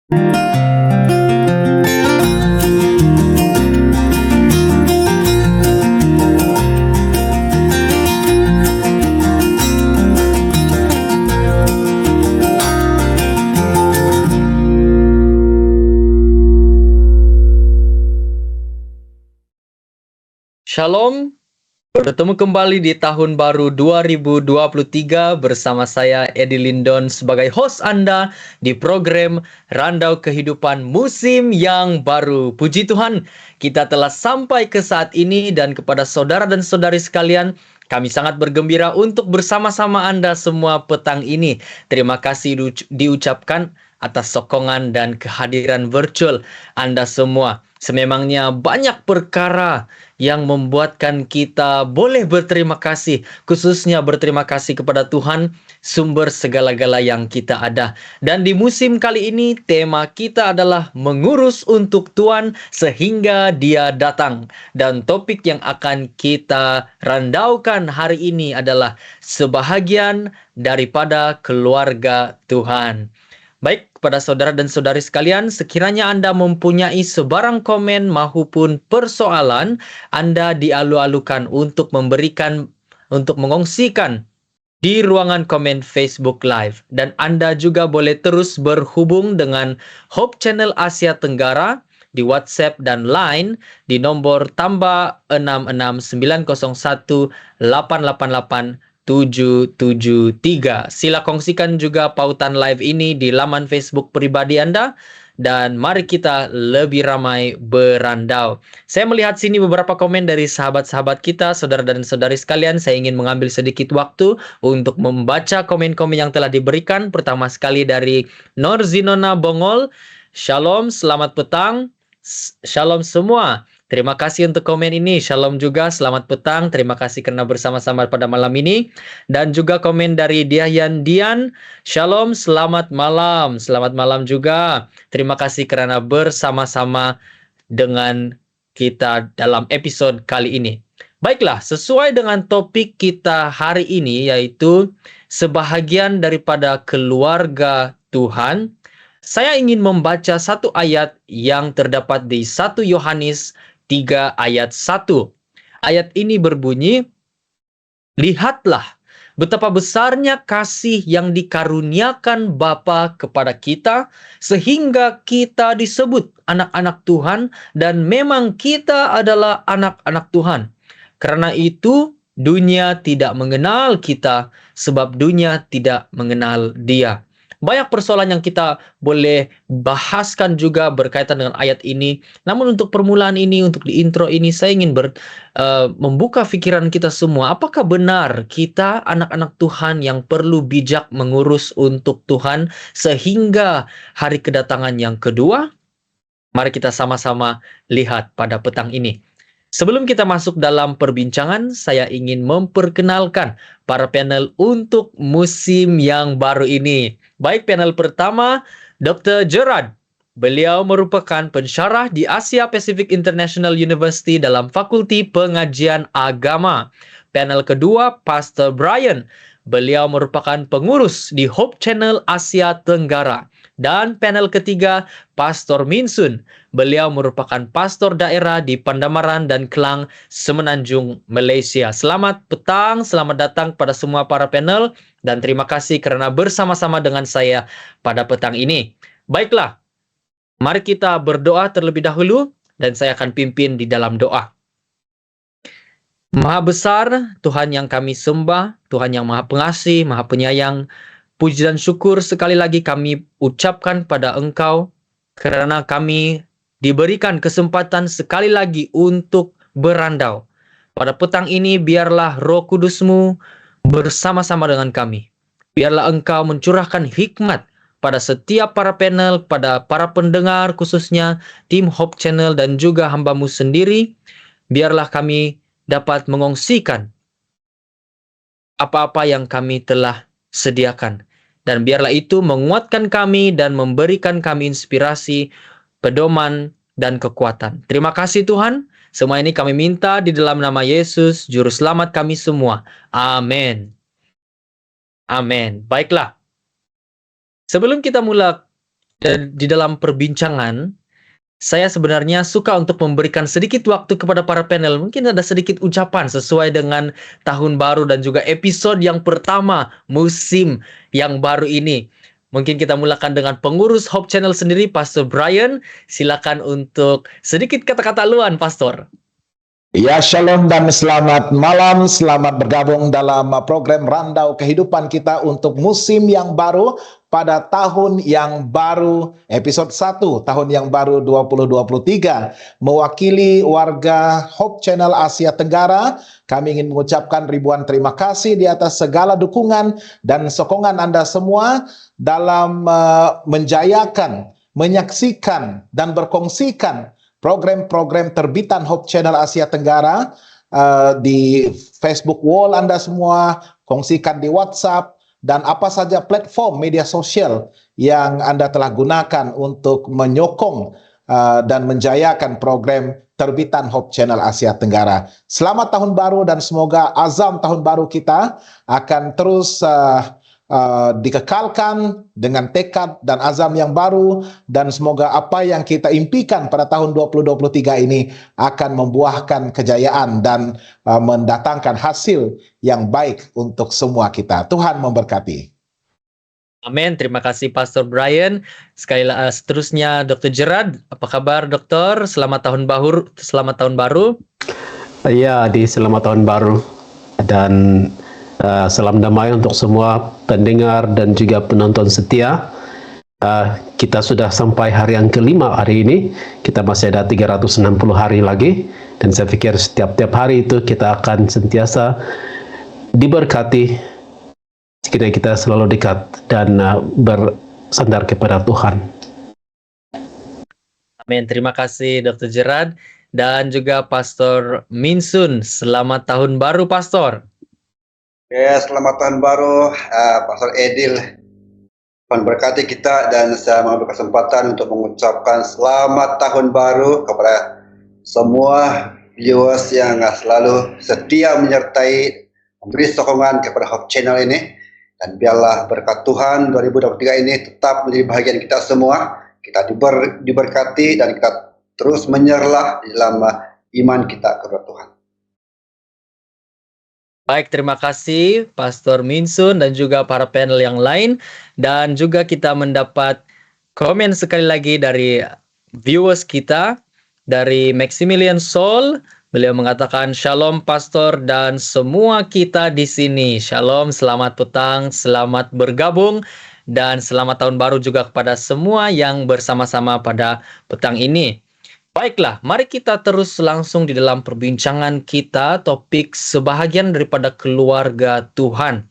Shalom, bertemu kembali di tahun baru 2023 bersama saya Edi Lindon sebagai host Anda di program Randau Kehidupan Musim yang Baru. Puji Tuhan, kita telah sampai ke saat ini dan kepada saudara dan saudari sekalian, kami sangat bergembira untuk bersama-sama Anda semua petang ini. Terima kasih diucapkan atas sokongan dan kehadiran virtual Anda semua. Sememangnya banyak perkara yang membuatkan kita boleh berterima kasih, khususnya berterima kasih kepada Tuhan, sumber segala-gala yang kita ada. Dan di musim kali ini, tema kita adalah mengurus untuk Tuhan sehingga Dia datang. Dan topik yang akan kita randaukan hari ini adalah sebahagian daripada keluarga Tuhan. Baik, kepada saudara dan saudari sekalian, sekiranya Anda mempunyai sebarang komen maupun persoalan, Anda dialu-alukan untuk mengongsikan di ruangan komen Facebook Live. Dan Anda juga boleh terus berhubung dengan Hope Channel Asia Tenggara di WhatsApp dan Line di nomor tambah 66901888773. Sila kongsikan juga pautan live ini di laman Facebook pribadi Anda. Dan mari kita lebih ramai berandau. Saya melihat sini beberapa komen dari sahabat-sahabat kita, saudara dan saudari sekalian. Saya ingin mengambil sedikit waktu untuk membaca komen-komen yang telah diberikan. Pertama sekali dari Norzinona Bongol. Shalom, selamat petang. Shalom semua. Terima kasih untuk komen ini. Shalom juga, selamat petang. Terima kasih karena bersama-sama pada malam ini. Dan juga komen dari Diahyan Dian. Shalom, selamat malam. Selamat malam juga. Terima kasih karena bersama-sama dengan kita dalam episode kali ini. Baiklah, sesuai dengan topik kita hari ini, yaitu sebahagian daripada keluarga Tuhan, saya ingin membaca satu ayat yang terdapat di 1 Yohanes 3 ayat 1. Ayat ini berbunyi, lihatlah betapa besarnya kasih yang dikaruniakan Bapa kepada kita, sehingga kita disebut anak-anak Tuhan, dan memang kita adalah anak-anak Tuhan. Karena itu, dunia tidak mengenal kita, sebab dunia tidak mengenal Dia. Banyak persoalan yang kita boleh bahaskan juga berkaitan dengan ayat ini. Namun untuk permulaan ini, untuk di intro ini, saya ingin membuka pikiran kita semua. Apakah benar kita anak-anak Tuhan yang perlu bijak mengurus untuk Tuhan sehingga hari kedatangan yang kedua? Mari kita sama-sama lihat pada petang ini. Sebelum kita masuk dalam perbincangan, saya ingin memperkenalkan para panel untuk musim yang baru ini. Baik, panel pertama, Dr. Gerard. Beliau merupakan pensyarah di Asia Pacific International University dalam Fakulti Pengajian Agama. Panel kedua, Pastor Brian. Beliau merupakan pengurus di Hope Channel Asia Tenggara. Dan panel ketiga, Pastor Minsun. Beliau merupakan pastor daerah di Pandamaran dan Klang, Semenanjung, Malaysia. Selamat petang, selamat datang pada semua para panel, dan terima kasih karena bersama-sama dengan saya pada petang ini. Baiklah, mari kita berdoa terlebih dahulu, dan saya akan pimpin di dalam doa. Maha besar, Tuhan yang kami sembah, Tuhan yang maha pengasih, maha penyayang, puji dan syukur sekali lagi kami ucapkan pada Engkau karena kami diberikan kesempatan sekali lagi untuk berandau. Pada petang ini biarlah Roh Kudus-Mu bersama-sama dengan kami. Biarlah Engkau mencurahkan hikmat pada setiap para panel, pada para pendengar khususnya tim Hope Channel dan juga hamba-Mu sendiri. Biarlah kami dapat mengongsikan apa-apa yang kami telah sediakan. Dan biarlah itu menguatkan kami dan memberikan kami inspirasi, pedoman, dan kekuatan. Terima kasih Tuhan. Semua ini kami minta di dalam nama Yesus, Juru Selamat kami semua. Amin. Amin. Baiklah. Sebelum kita mulai Dan di dalam perbincangan, saya sebenarnya suka untuk memberikan sedikit waktu kepada para panel. Mungkin ada sedikit ucapan sesuai dengan tahun baru dan juga episode yang pertama musim yang baru ini. Mungkin kita mulakan dengan pengurus Hope Channel sendiri, Pastor Brian. Silakan untuk sedikit kata-kata luan, Pastor. Ya, shalom dan selamat malam. Selamat bergabung dalam program Randau Kehidupan kita untuk musim yang baru pada tahun yang baru, episode 1 tahun yang baru 2023. Mewakili warga Hope Channel Asia Tenggara, kami ingin mengucapkan ribuan terima kasih di atas segala dukungan dan sokongan Anda semua dalam menjayakan, menyaksikan, dan berkongsikan program-program terbitan Hope Channel Asia Tenggara di Facebook wall Anda semua, kongsikan di WhatsApp, dan apa saja platform media sosial yang Anda telah gunakan untuk menyokong dan menjayakan program terbitan Hope Channel Asia Tenggara. Selamat tahun baru dan semoga azam tahun baru kita akan terus dikekalkan dengan tekad dan azam yang baru, dan semoga apa yang kita impikan pada tahun 2023 ini akan membuahkan kejayaan dan mendatangkan hasil yang baik untuk semua kita. Tuhan memberkati. Amin. Terima kasih Pastor Brian. Sekali lagi seterusnya Dr. Gerard. Apa kabar, Dokter? Selamat tahun baru. Selamat tahun baru. Ya, selamat tahun baru dan salam damai untuk semua pendengar dan juga penonton setia. Kita sudah sampai hari yang kelima hari ini. Kita masih ada 360 hari lagi. Dan saya pikir setiap hari itu kita akan sentiasa diberkati jika kita selalu dekat dan bersandar kepada Tuhan. Amin. Terima kasih Dr. Gerard. Dan juga Pastor Minsun. Selamat tahun baru, Pastor. Ya, selamat tahun baru, Pastor Edil. Tuhan berkati kita, dan saya mengambil kesempatan untuk mengucapkan selamat tahun baru kepada semua viewers yang selalu setia menyertai, memberi sokongan kepada Hope Channel ini. Dan biarlah berkat Tuhan 2023 ini tetap menjadi bahagian kita semua. Kita diberkati dan kita terus menyerlah dalam iman kita kepada Tuhan. Baik, terima kasih Pastor Minsun dan juga para panel yang lain. Dan juga kita mendapat komen sekali lagi dari viewers kita, dari Maximilian Sol. Beliau mengatakan, Shalom Pastor dan semua kita di sini. Shalom, selamat petang, selamat bergabung, dan selamat tahun baru juga kepada semua yang bersama-sama pada petang ini. Baiklah, mari kita terus langsung di dalam perbincangan kita, topik sebahagian daripada keluarga Tuhan.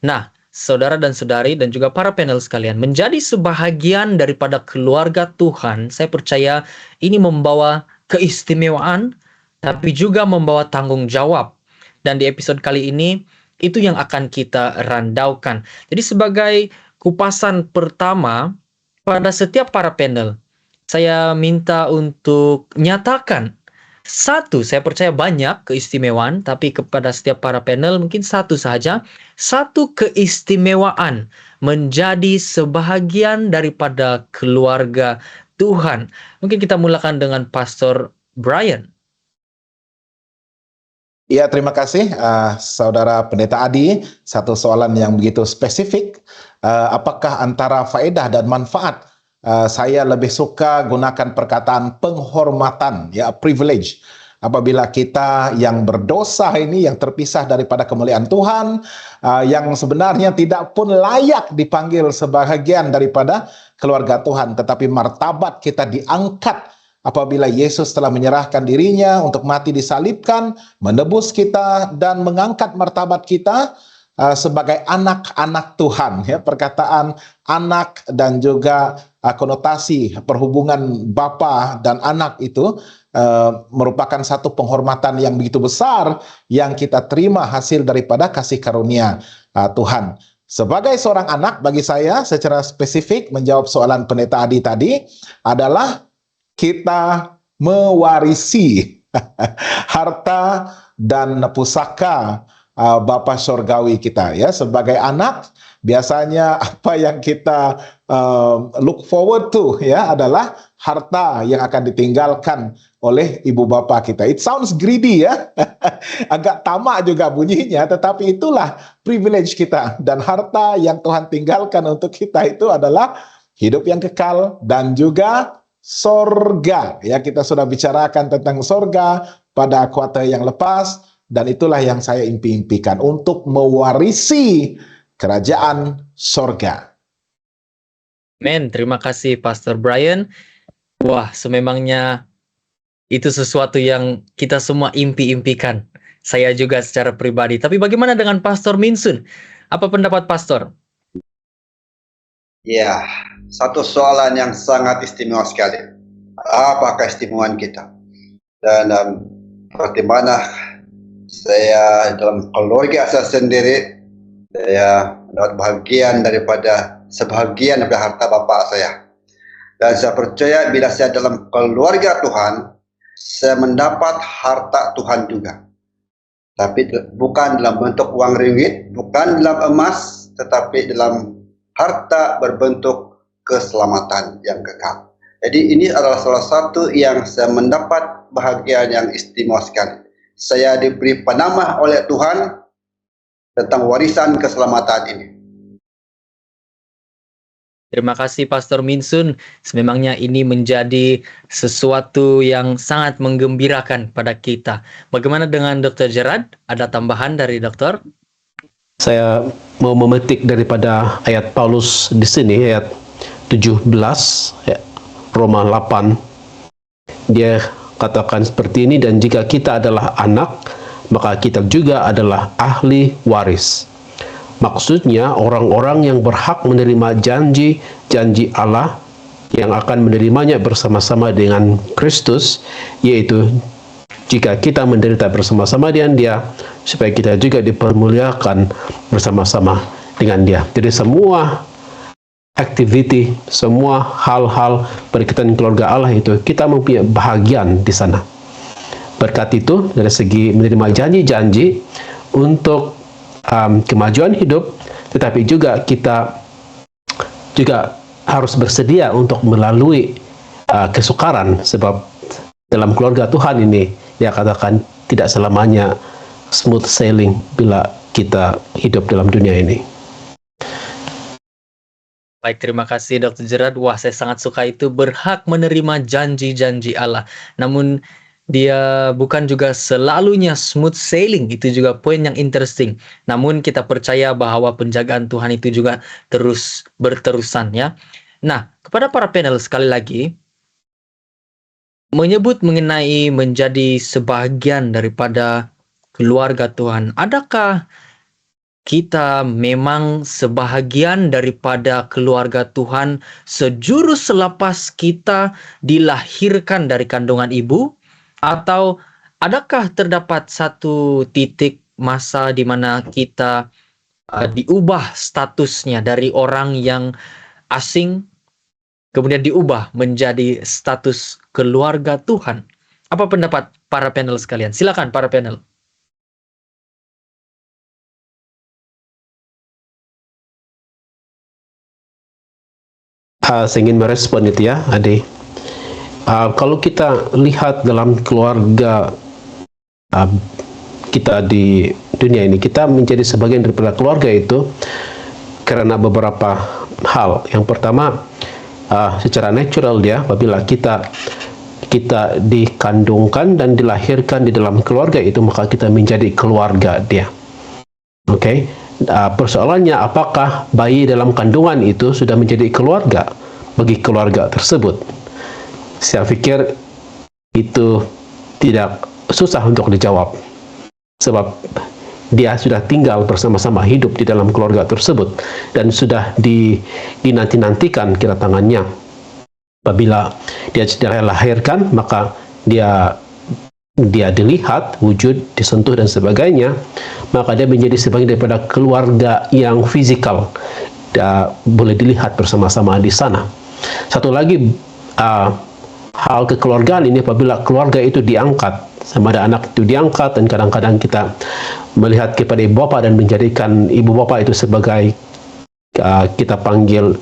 Nah, saudara dan saudari dan juga para panel sekalian, menjadi sebahagian daripada keluarga Tuhan, saya percaya ini membawa keistimewaan, tapi juga membawa tanggung jawab. Dan di episode kali ini, itu yang akan kita randaukan. Jadi sebagai kupasan pertama, pada setiap para panel, saya minta untuk nyatakan satu, saya percaya banyak keistimewaan, tapi kepada setiap para panel mungkin satu saja. Satu keistimewaan menjadi sebahagian daripada keluarga Tuhan. Mungkin kita mulakan dengan Pastor Brian. Ya, terima kasih Saudara Pendeta Adi. Satu soalan yang begitu spesifik. Apakah antara faedah dan manfaat? Saya lebih suka gunakan perkataan penghormatan, ya, privilege. Apabila kita yang berdosa ini, yang terpisah daripada kemuliaan Tuhan, yang sebenarnya tidak pun layak dipanggil sebahagian daripada keluarga Tuhan, tetapi martabat kita diangkat apabila Yesus telah menyerahkan dirinya untuk mati disalibkan, menebus kita dan mengangkat martabat kita sebagai anak-anak Tuhan, ya. Perkataan anak dan juga konotasi perhubungan bapa dan anak itu merupakan satu penghormatan yang begitu besar yang kita terima hasil daripada kasih karunia Tuhan. Sebagai seorang anak, bagi saya secara spesifik menjawab soalan Pendeta Adi tadi adalah kita mewarisi harta dan pusaka Bapa Surgawi kita, ya. Sebagai anak, biasanya apa yang kita look forward to ya adalah harta yang akan ditinggalkan oleh ibu bapa kita. It sounds greedy ya, agak tamak juga bunyinya, tetapi itulah privilege kita. Dan harta yang Tuhan tinggalkan untuk kita itu adalah hidup yang kekal dan juga sorga. Ya, kita sudah bicarakan tentang sorga pada kuarter yang lepas, dan itulah yang saya impi-impikan untuk mewarisi kerajaan sorga. Men, terima kasih Pastor Brian. Wah, sememangnya itu sesuatu yang kita semua impi-impikan. Saya juga secara pribadi. Tapi bagaimana dengan Pastor Minsun? Apa pendapat Pastor? Ya, satu soalan yang sangat istimewa sekali. Apa keistimewaan kita? Dan bagaimana saya dalam keluarga saya sendiri, saya mendapat bagian daripada sebahagian dari harta bapak saya. Dan saya percaya bila saya dalam keluarga Tuhan, saya mendapat harta Tuhan juga. Tapi bukan dalam bentuk uang ringgit, bukan dalam emas, tetapi dalam harta berbentuk keselamatan yang kekal. Jadi ini adalah salah satu yang saya mendapat bahagian yang istimewa sekali. Saya diberi panamah oleh Tuhan tentang warisan keselamatan ini. Terima kasih Pastor Minsun. Sememangnya ini menjadi sesuatu yang sangat menggembirakan pada kita. Bagaimana dengan Dr. Gerard? Ada tambahan dari dokter? Saya mau memetik daripada ayat Paulus di sini, ayat 17, ya, Roma 8. Dia katakan seperti ini, dan jika kita adalah anak, maka kita juga adalah ahli waris. Maksudnya orang-orang yang berhak menerima janji Allah yang akan menerimanya bersama-sama dengan Kristus, yaitu jika kita menderita bersama-sama dengan Dia, supaya kita juga dipermuliakan bersama-sama dengan Dia. Jadi semua activity, semua hal-hal berkaitan keluarga Allah itu kita mempunyai bahagian di sana. Berkat itu dari segi menerima janji-janji untuk kemajuan hidup, tetapi juga kita juga harus bersedia untuk melalui kesukaran, sebab dalam keluarga Tuhan ini dia katakan tidak selamanya smooth sailing bila kita hidup dalam dunia ini. Baik, terima kasih Dr. Gerard. Wah, saya sangat suka itu, berhak menerima janji-janji Allah. Namun dia bukan juga selalunya smooth sailing. Itu juga poin yang interesting. Namun kita percaya bahwa penjagaan Tuhan itu juga terus berterusan ya. Nah, kepada para panel sekali lagi, menyebut mengenai menjadi sebahagian daripada keluarga Tuhan. Adakah kita memang sebahagian daripada keluarga Tuhan sejurus selepas kita dilahirkan dari kandungan ibu? Atau adakah terdapat satu titik masa di mana kita diubah statusnya dari orang yang asing, kemudian diubah menjadi status keluarga Tuhan? Apa pendapat para panel sekalian? Silakan para panel. Saya ingin merespon itu ya, Ade. Kalau kita lihat dalam keluarga kita di dunia ini, kita menjadi sebagian daripada keluarga itu karena beberapa hal. Yang pertama, secara natural dia, apabila kita dikandungkan dan dilahirkan di dalam keluarga itu, maka kita menjadi keluarga dia. Oke. Persoalannya, apakah bayi dalam kandungan itu sudah menjadi keluarga bagi keluarga tersebut? Saya pikir itu tidak susah untuk dijawab, sebab dia sudah tinggal bersama-sama hidup di dalam keluarga tersebut dan sudah dinanti-nantikan kedatangannya. Apabila dia sudah dilahirkan, maka dia dilihat, wujud, disentuh dan sebagainya, maka dia menjadi sebagian daripada keluarga yang fisikal, boleh dilihat bersama-sama di sana. Satu lagi hal kekeluargaan ini, apabila keluarga itu diangkat, sama ada anak itu diangkat, dan kadang-kadang kita melihat kepada ibu bapa dan menjadikan ibu bapa itu sebagai kita panggil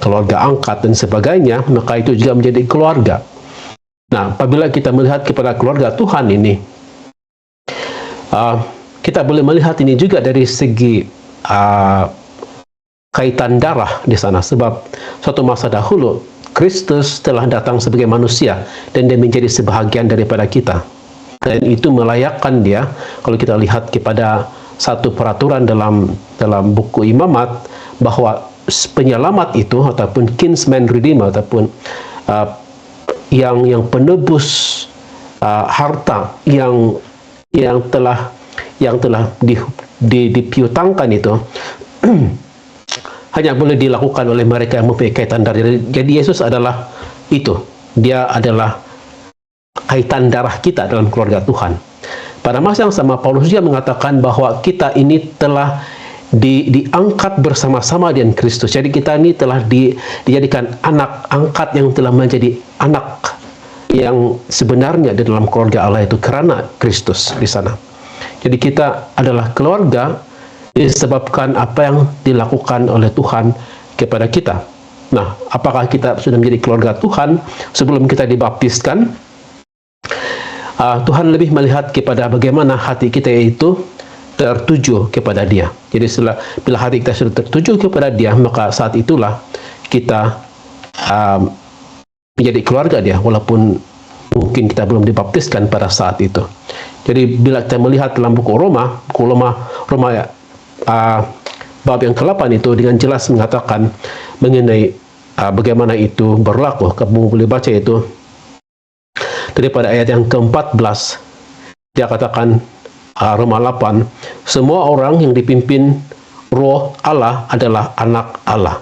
keluarga angkat dan sebagainya, maka itu juga menjadi keluarga. Nah, apabila kita melihat kepada keluarga Tuhan ini, kita boleh melihat ini juga dari segi kaitan darah di sana, sebab suatu masa dahulu Kristus telah datang sebagai manusia dan dia menjadi sebahagian daripada kita, dan itu melayakkan dia. Kalau kita lihat kepada satu peraturan dalam buku Imamat, bahwa penyelamat itu ataupun kinsman redeemer ataupun yang penebus harta yang telah dipiutangkan itu hanya boleh dilakukan oleh mereka yang mempunyai kaitan darah. Jadi Yesus adalah itu, dia adalah kaitan darah kita dalam keluarga Tuhan. Pada masa yang sama, Paulus juga mengatakan bahwa kita ini telah diangkat bersama-sama dengan Kristus. Jadi kita ini telah dijadikan anak angkat yang telah menjadi anak yang sebenarnya di dalam keluarga Allah itu karena Kristus di sana. Jadi kita adalah keluarga disebabkan apa yang dilakukan oleh Tuhan kepada kita. Nah, apakah kita sudah menjadi keluarga Tuhan sebelum kita dibaptiskan? Tuhan lebih melihat kepada bagaimana hati kita itu tertuju kepada Dia. Jadi bila hati kita sudah tertuju kepada Dia, maka saat itulah kita menjadi keluarga Dia, walaupun mungkin kita belum dibaptiskan pada saat itu. Jadi bila kita melihat dalam buku Roma bab yang ke-8 itu dengan jelas mengatakan mengenai bagaimana itu berlaku. Kamu boleh baca itu daripada ayat yang ke-14. Dia katakan, Roma 8, semua orang yang dipimpin roh Allah adalah anak Allah.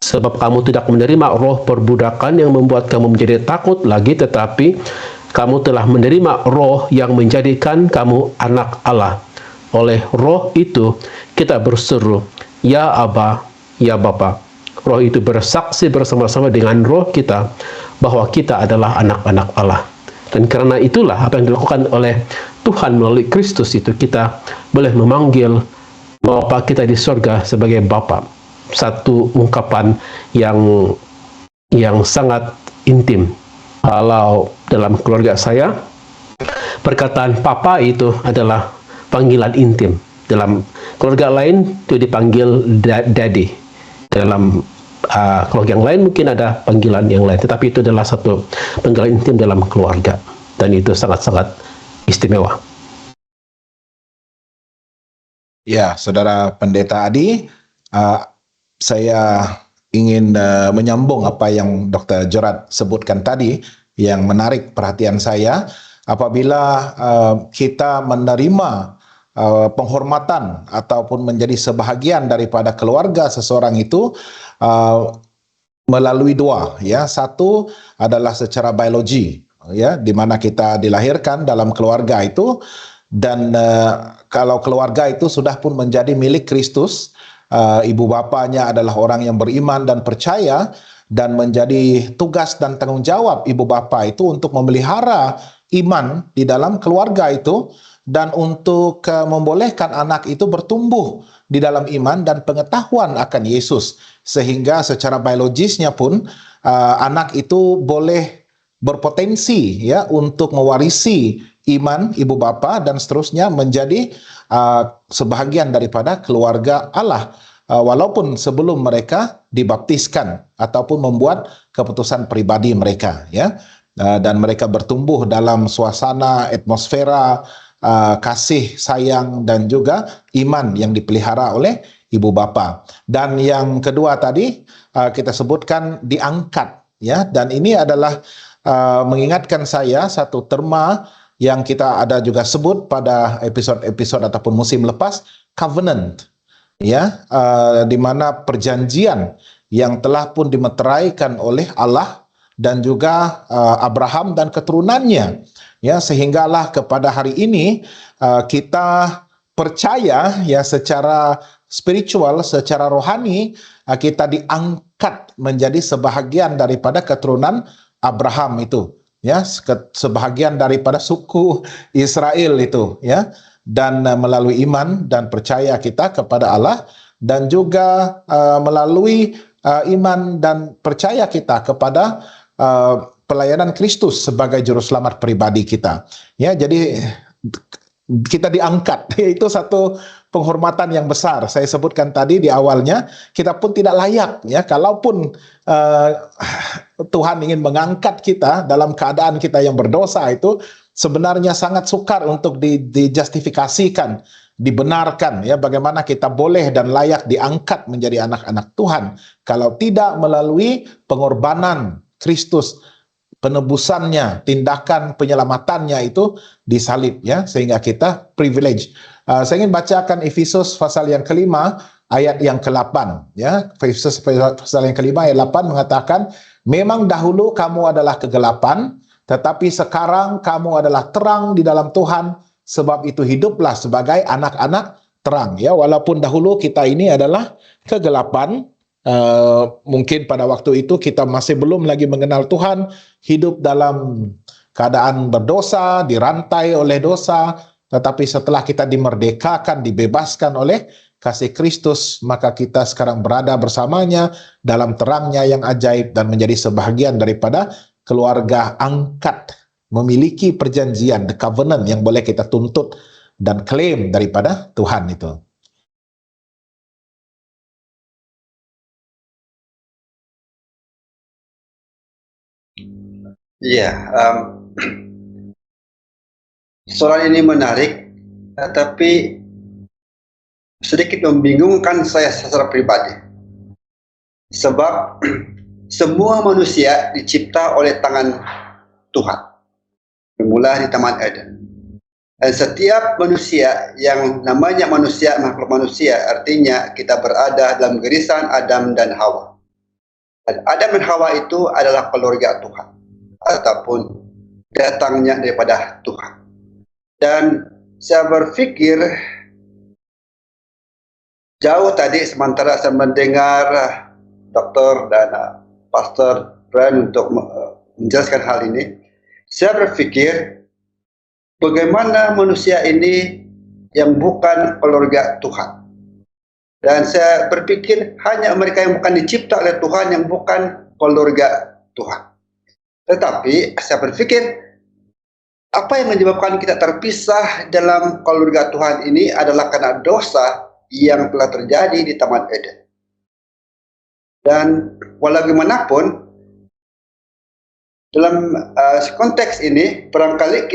Sebab kamu tidak menerima roh perbudakan yang membuat kamu menjadi takut lagi, tetapi kamu telah menerima roh yang menjadikan kamu anak Allah. Oleh roh itu kita berseru, ya Aba, ya Bapa. Roh itu bersaksi bersama-sama dengan roh kita bahwa kita adalah anak-anak Allah. Dan karena itulah apa yang dilakukan oleh Tuhan melalui Kristus itu, kita boleh memanggil Bapa kita di surga sebagai Bapa. Satu ungkapan yang sangat intim. Kalau dalam keluarga saya, perkataan Papa itu adalah panggilan intim. Dalam keluarga lain itu dipanggil Daddy. Dalam keluarga yang lain mungkin ada panggilan yang lain, tetapi itu adalah satu panggilan intim dalam keluarga, dan itu sangat-sangat istimewa. Ya, Saudara Pendeta Adi, saya ingin menyambung apa yang Dr. Gerard sebutkan tadi, yang menarik perhatian saya. Apabila kita menerima penghormatan ataupun menjadi sebahagian daripada keluarga seseorang itu melalui dua, ya. Satu adalah secara biologi, ya, di mana kita dilahirkan dalam keluarga itu, dan kalau keluarga itu sudah pun menjadi milik Kristus, ibu bapanya adalah orang yang beriman dan percaya, dan menjadi tugas dan tanggung jawab ibu bapa itu untuk memelihara iman di dalam keluarga itu, dan untuk membolehkan anak itu bertumbuh di dalam iman dan pengetahuan akan Yesus, sehingga secara biologisnya pun anak itu boleh berpotensi, ya, untuk mewarisi iman ibu bapa dan seterusnya menjadi sebahagian daripada keluarga Allah, walaupun sebelum mereka dibaptiskan ataupun membuat keputusan pribadi mereka, ya. Dan mereka bertumbuh dalam suasana atmosfera kasih sayang dan juga iman yang dipelihara oleh ibu bapa. Dan yang kedua tadi kita sebutkan diangkat, ya, dan ini adalah mengingatkan saya satu terma yang kita ada juga sebut pada episode-episode ataupun musim lepas, covenant, ya, di mana perjanjian yang telah pun dimeteraikan oleh Allah dan juga Abraham dan keturunannya, ya, sehinggalah kepada hari ini kita percaya, ya, secara spiritual, secara rohani, kita diangkat menjadi sebahagian daripada keturunan Abraham itu, ya, sebahagian daripada suku Israel itu, ya, dan melalui iman dan percaya kita kepada Allah, dan juga melalui iman dan percaya kita kepada pelayanan Kristus sebagai juru selamat pribadi kita. Ya, jadi kita diangkat, yaitu satu penghormatan yang besar. Saya sebutkan tadi di awalnya, kita pun tidak layak, ya, kalaupun Tuhan ingin mengangkat kita dalam keadaan kita yang berdosa, itu sebenarnya sangat sukar untuk dijustifikasikan, dibenarkan, ya, bagaimana kita boleh dan layak diangkat menjadi anak-anak Tuhan kalau tidak melalui pengorbanan Kristus, penebusannya, tindakan penyelamatannya itu disalib, ya, sehingga kita privilege. Saya ingin bacakan Efesus pasal yang kelima ayat yang ke-8, ya. Efesus pasal yang kelima ayat 8 mengatakan, memang dahulu kamu adalah kegelapan, tetapi sekarang kamu adalah terang di dalam Tuhan, sebab itu hiduplah sebagai anak-anak terang, ya. Walaupun dahulu kita ini adalah kegelapan, mungkin pada waktu itu kita masih belum lagi mengenal Tuhan, hidup dalam keadaan berdosa, dirantai oleh dosa, tetapi setelah kita dimerdekakan, dibebaskan oleh kasih Kristus, maka kita sekarang berada bersamanya dalam terangnya yang ajaib dan menjadi sebahagian daripada keluarga angkat, memiliki perjanjian, the covenant yang boleh kita tuntut dan klaim daripada Tuhan itu. Iya, soal ini menarik, tapi sedikit membingungkan saya secara pribadi. Sebab semua manusia dicipta oleh tangan Tuhan, bermula di Taman Eden. Dan setiap manusia yang namanya manusia, makhluk manusia, artinya kita berada dalam garisan Adam dan Hawa. Dan Adam dan Hawa itu adalah keluarga Tuhan, ataupun datangnya daripada Tuhan. Dan saya berpikir jauh tadi sementara saya mendengar dokter dan pastor Brian untuk menjelaskan hal ini, saya berpikir bagaimana manusia ini yang bukan keluarga Tuhan. Dan saya berpikir hanya mereka yang bukan dicipta oleh Tuhan yang bukan keluarga Tuhan. Tetapi saya berpikir apa yang menyebabkan kita terpisah dalam keluarga Tuhan ini adalah karena dosa yang telah terjadi di Taman Eden. Dan walaubagaimanapun dalam konteks ini barangkali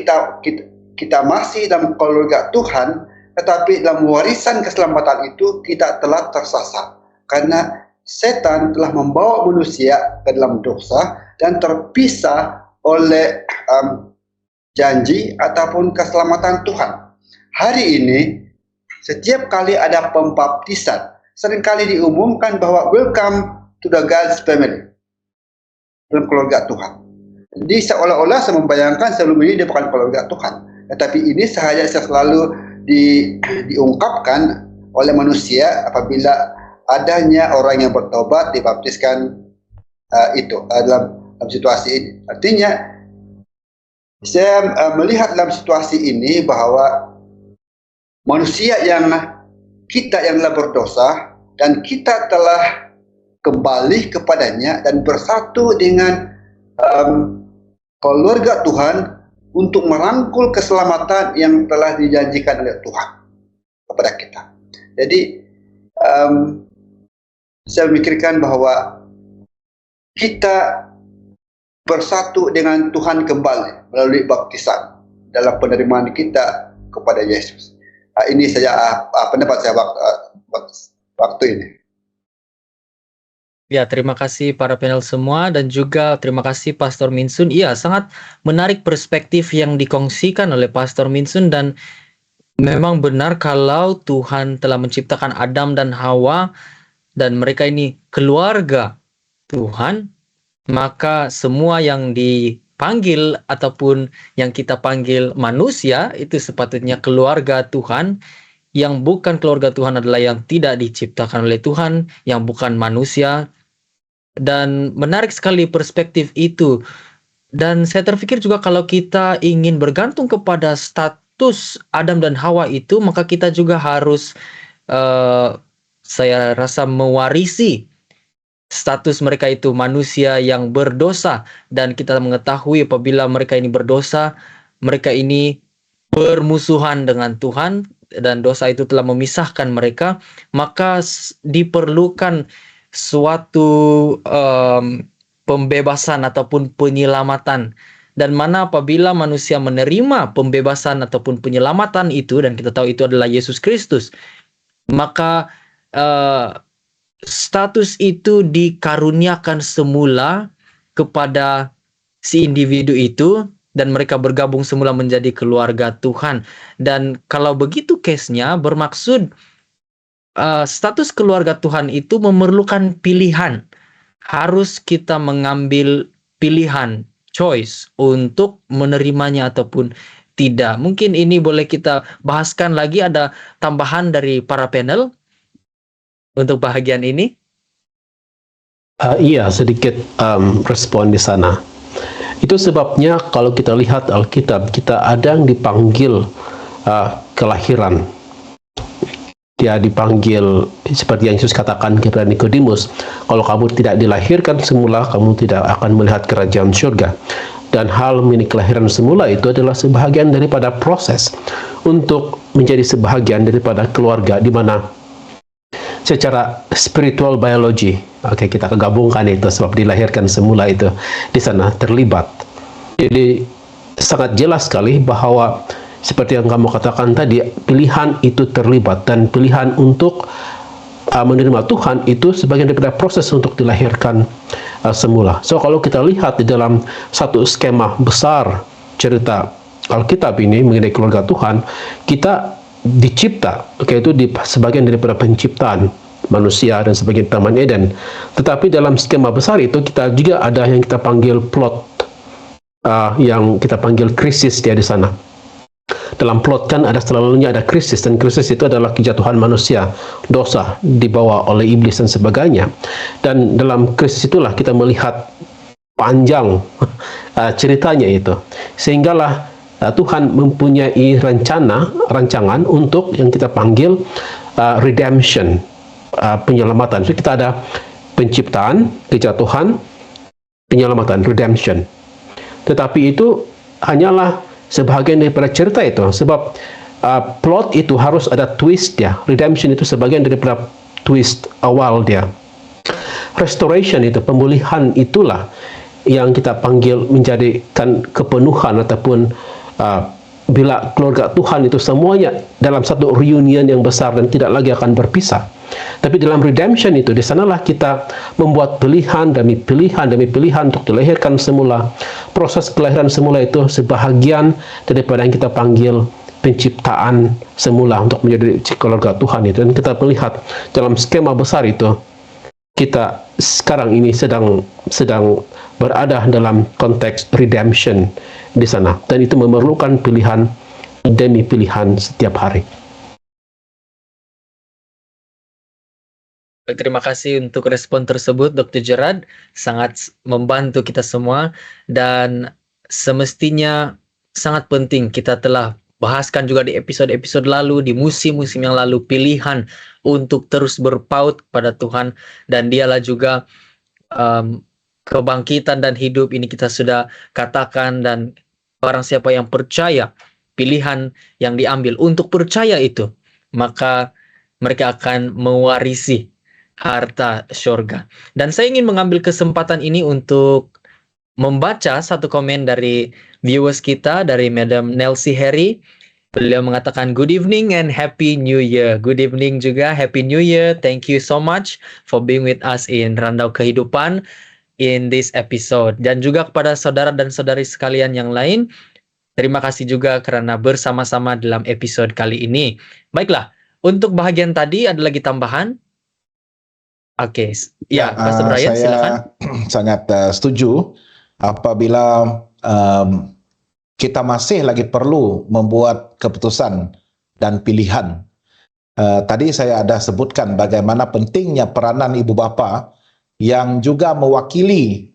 kita masih dalam keluarga Tuhan, tetapi dalam warisan keselamatan itu kita telah tersasar karena setan telah membawa manusia ke dalam dosa dan terpisah oleh janji ataupun keselamatan Tuhan. Hari ini setiap kali ada pembaptisan, seringkali diumumkan bahwa welcome to the God's family, dalam keluarga Tuhan. Jadi seolah-olah saya membayangkan sebelum ini dia bukan keluarga Tuhan, tetapi ini sahaja selalu diungkapkan oleh manusia apabila adanya orang yang bertobat dibaptiskan dalam situasi ini. Artinya saya melihat dalam situasi ini bahwa manusia yang telah berdosa dan kita telah kembali kepadanya dan bersatu dengan keluarga Tuhan untuk merangkul keselamatan yang telah dijanjikan oleh Tuhan kepada kita. Jadi saya memikirkan bahwa kita bersatu dengan Tuhan kembali melalui baptisan dalam penerimaan kita kepada Yesus. Ini saja pendapat saya waktu ini. Ya, terima kasih para panel semua dan juga terima kasih Pastor Minsun. Iya, sangat menarik perspektif yang dikongsikan oleh Pastor Minsun dan memang benar kalau Tuhan telah menciptakan Adam dan Hawa dan mereka ini keluarga Tuhan, maka semua yang dipanggil ataupun yang kita panggil manusia itu sepatutnya keluarga Tuhan. Yang bukan keluarga Tuhan adalah yang tidak diciptakan oleh Tuhan, yang bukan manusia. Dan menarik sekali perspektif itu. Dan saya terpikir juga kalau kita ingin bergantung kepada status Adam dan Hawa itu, maka kita juga harus saya rasa mewarisi status mereka itu manusia yang berdosa, dan kita mengetahui apabila mereka ini berdosa, mereka ini bermusuhan dengan Tuhan dan dosa itu telah memisahkan mereka, maka diperlukan suatu pembebasan ataupun penyelamatan. Dan mana apabila manusia menerima pembebasan ataupun penyelamatan itu, dan kita tahu itu adalah Yesus Kristus, maka status itu dikaruniakan semula kepada si individu itu, dan mereka bergabung semula menjadi keluarga Tuhan. Dan kalau begitu case-nya, bermaksud status keluarga Tuhan itu memerlukan pilihan. Harus kita mengambil pilihan, choice, untuk menerimanya ataupun tidak. Mungkin ini boleh kita bahaskan lagi, ada tambahan dari para panel untuk bahagian ini? Iya, sedikit respon di sana. Itu sebabnya kalau kita lihat Alkitab, kita ada yang dipanggil kelahiran. Dia dipanggil seperti yang Yesus katakan kepada Nikodemus, kalau kamu tidak dilahirkan semula, kamu tidak akan melihat kerajaan surga. Dan hal milik kelahiran semula itu adalah sebahagian daripada proses untuk menjadi sebahagian daripada keluarga, di mana secara spiritual biology, oke, kita kegabungkan itu sebab dilahirkan semula itu di sana terlibat. Jadi sangat jelas sekali bahwa seperti yang kamu katakan tadi, pilihan itu terlibat, dan pilihan untuk menerima Tuhan itu sebagian daripada proses untuk dilahirkan semula. So kalau kita lihat di dalam satu skema besar cerita Alkitab ini mengenai keluarga Tuhan, kita dicipta, itu di sebagian daripada penciptaan manusia dan sebagian Taman Eden. Tetapi dalam skema besar itu kita juga ada yang kita panggil plot, yang kita panggil krisis dia di sana. Dalam plot kan ada selalunya ada krisis, dan krisis itu adalah kejatuhan manusia, dosa dibawa oleh iblis dan sebagainya. Dan dalam krisis itulah kita melihat panjang ceritanya itu, sehinggalah Tuhan mempunyai rancangan untuk yang kita panggil redemption, penyelamatan. So kita ada penciptaan, kejatuhan, penyelamatan, redemption. Tetapi itu hanyalah sebahagian daripada cerita itu, sebab plot itu harus ada twist dia. Redemption itu sebagian daripada twist awal dia. Restoration itu, pemulihan itulah yang kita panggil menjadikan kepenuhan ataupun bila keluarga Tuhan itu semuanya dalam satu reunion yang besar dan tidak lagi akan berpisah. Tapi dalam redemption itu, di sanalah kita membuat pilihan demi pilihan untuk dilahirkan semula. Proses kelahiran semula itu sebahagian daripada yang kita panggil penciptaan semula untuk menjadi keluarga Tuhan itu. Dan kita melihat dalam skema besar itu, kita sekarang ini sedang berada dalam konteks redemption di sana, dan itu memerlukan pilihan demi pilihan setiap hari. Terima kasih untuk respon tersebut, Dr. Gerard. Sangat membantu kita semua, dan semestinya sangat penting. Kita telah bahaskan juga di episode-episode lalu, di musim-musim yang lalu, pilihan untuk terus berpaut pada Tuhan, dan dialah juga kebangkitan dan hidup ini kita sudah katakan. Dan barang siapa yang percaya, pilihan yang diambil untuk percaya itu, maka mereka akan mewarisi harta syurga. Dan saya ingin mengambil kesempatan ini untuk membaca satu komen dari viewers kita, dari Madam Nelsie Harry. Beliau mengatakan, good evening and happy new year. Good evening juga, happy new year. Thank you so much for being with us in Randau Kehidupan in this episode. Dan juga kepada saudara dan saudari sekalian yang lain, terima kasih juga karena bersama-sama dalam episode kali ini. Baiklah, untuk bahagian tadi ada lagi tambahan? Oke, ya, Pastor Brian, saya silakan. sangat setuju apabila kita masih lagi perlu membuat keputusan dan pilihan. Tadi saya ada sebutkan bagaimana pentingnya peranan ibu bapa yang juga mewakili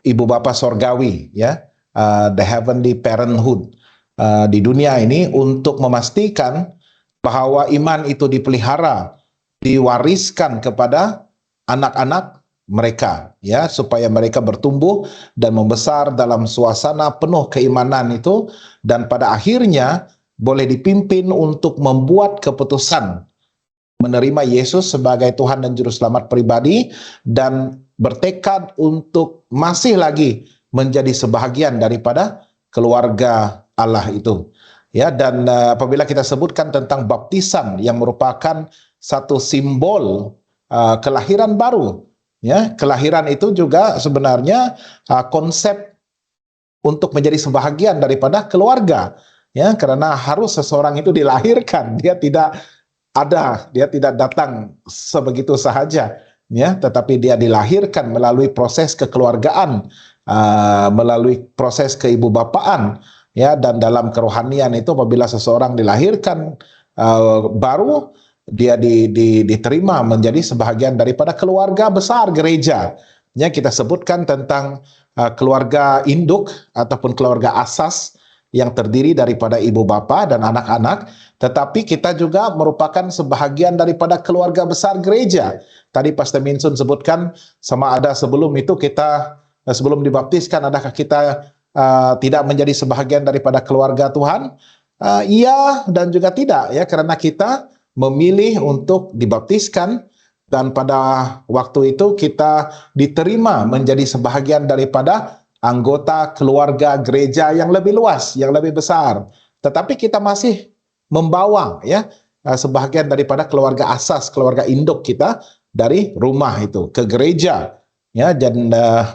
ibu bapa sorgawi, ya, the heavenly parenthood di dunia ini, untuk memastikan bahwa iman itu dipelihara, diwariskan kepada anak-anak mereka, ya, supaya mereka bertumbuh dan membesar dalam suasana penuh keimanan itu, dan pada akhirnya boleh dipimpin untuk membuat keputusan menerima Yesus sebagai Tuhan dan Juru Selamat pribadi, dan bertekad untuk masih lagi menjadi sebahagian daripada keluarga Allah itu. Ya, dan apabila kita sebutkan tentang baptisan yang merupakan satu simbol kelahiran baru, ya, kelahiran itu juga sebenarnya konsep untuk menjadi sebahagian daripada keluarga, ya, karena harus seseorang itu dilahirkan, dia tidak datang sebegitu sahaja, ya, tetapi dia dilahirkan melalui proses kekeluargaan, melalui proses keibubapaan, ya, dan dalam kerohanian itu apabila seseorang dilahirkan baru, dia diterima menjadi sebahagian daripada keluarga besar gereja. Ya, kita sebutkan tentang keluarga induk ataupun keluarga asas yang terdiri daripada ibu bapa dan anak-anak, tetapi kita juga merupakan sebahagian daripada keluarga besar gereja. Tadi Pastor Minsun sebutkan, sama ada sebelum itu kita, sebelum dibaptiskan, adakah kita tidak menjadi sebahagian daripada keluarga Tuhan? Iya dan juga tidak, ya, karena kita memilih untuk dibaptiskan, dan pada waktu itu kita diterima menjadi sebahagian daripada anggota keluarga gereja yang lebih luas, yang lebih besar. Tetapi kita masih membawa, ya, sebahagian daripada keluarga asas, keluarga induk kita dari rumah itu ke gereja. Ya, dan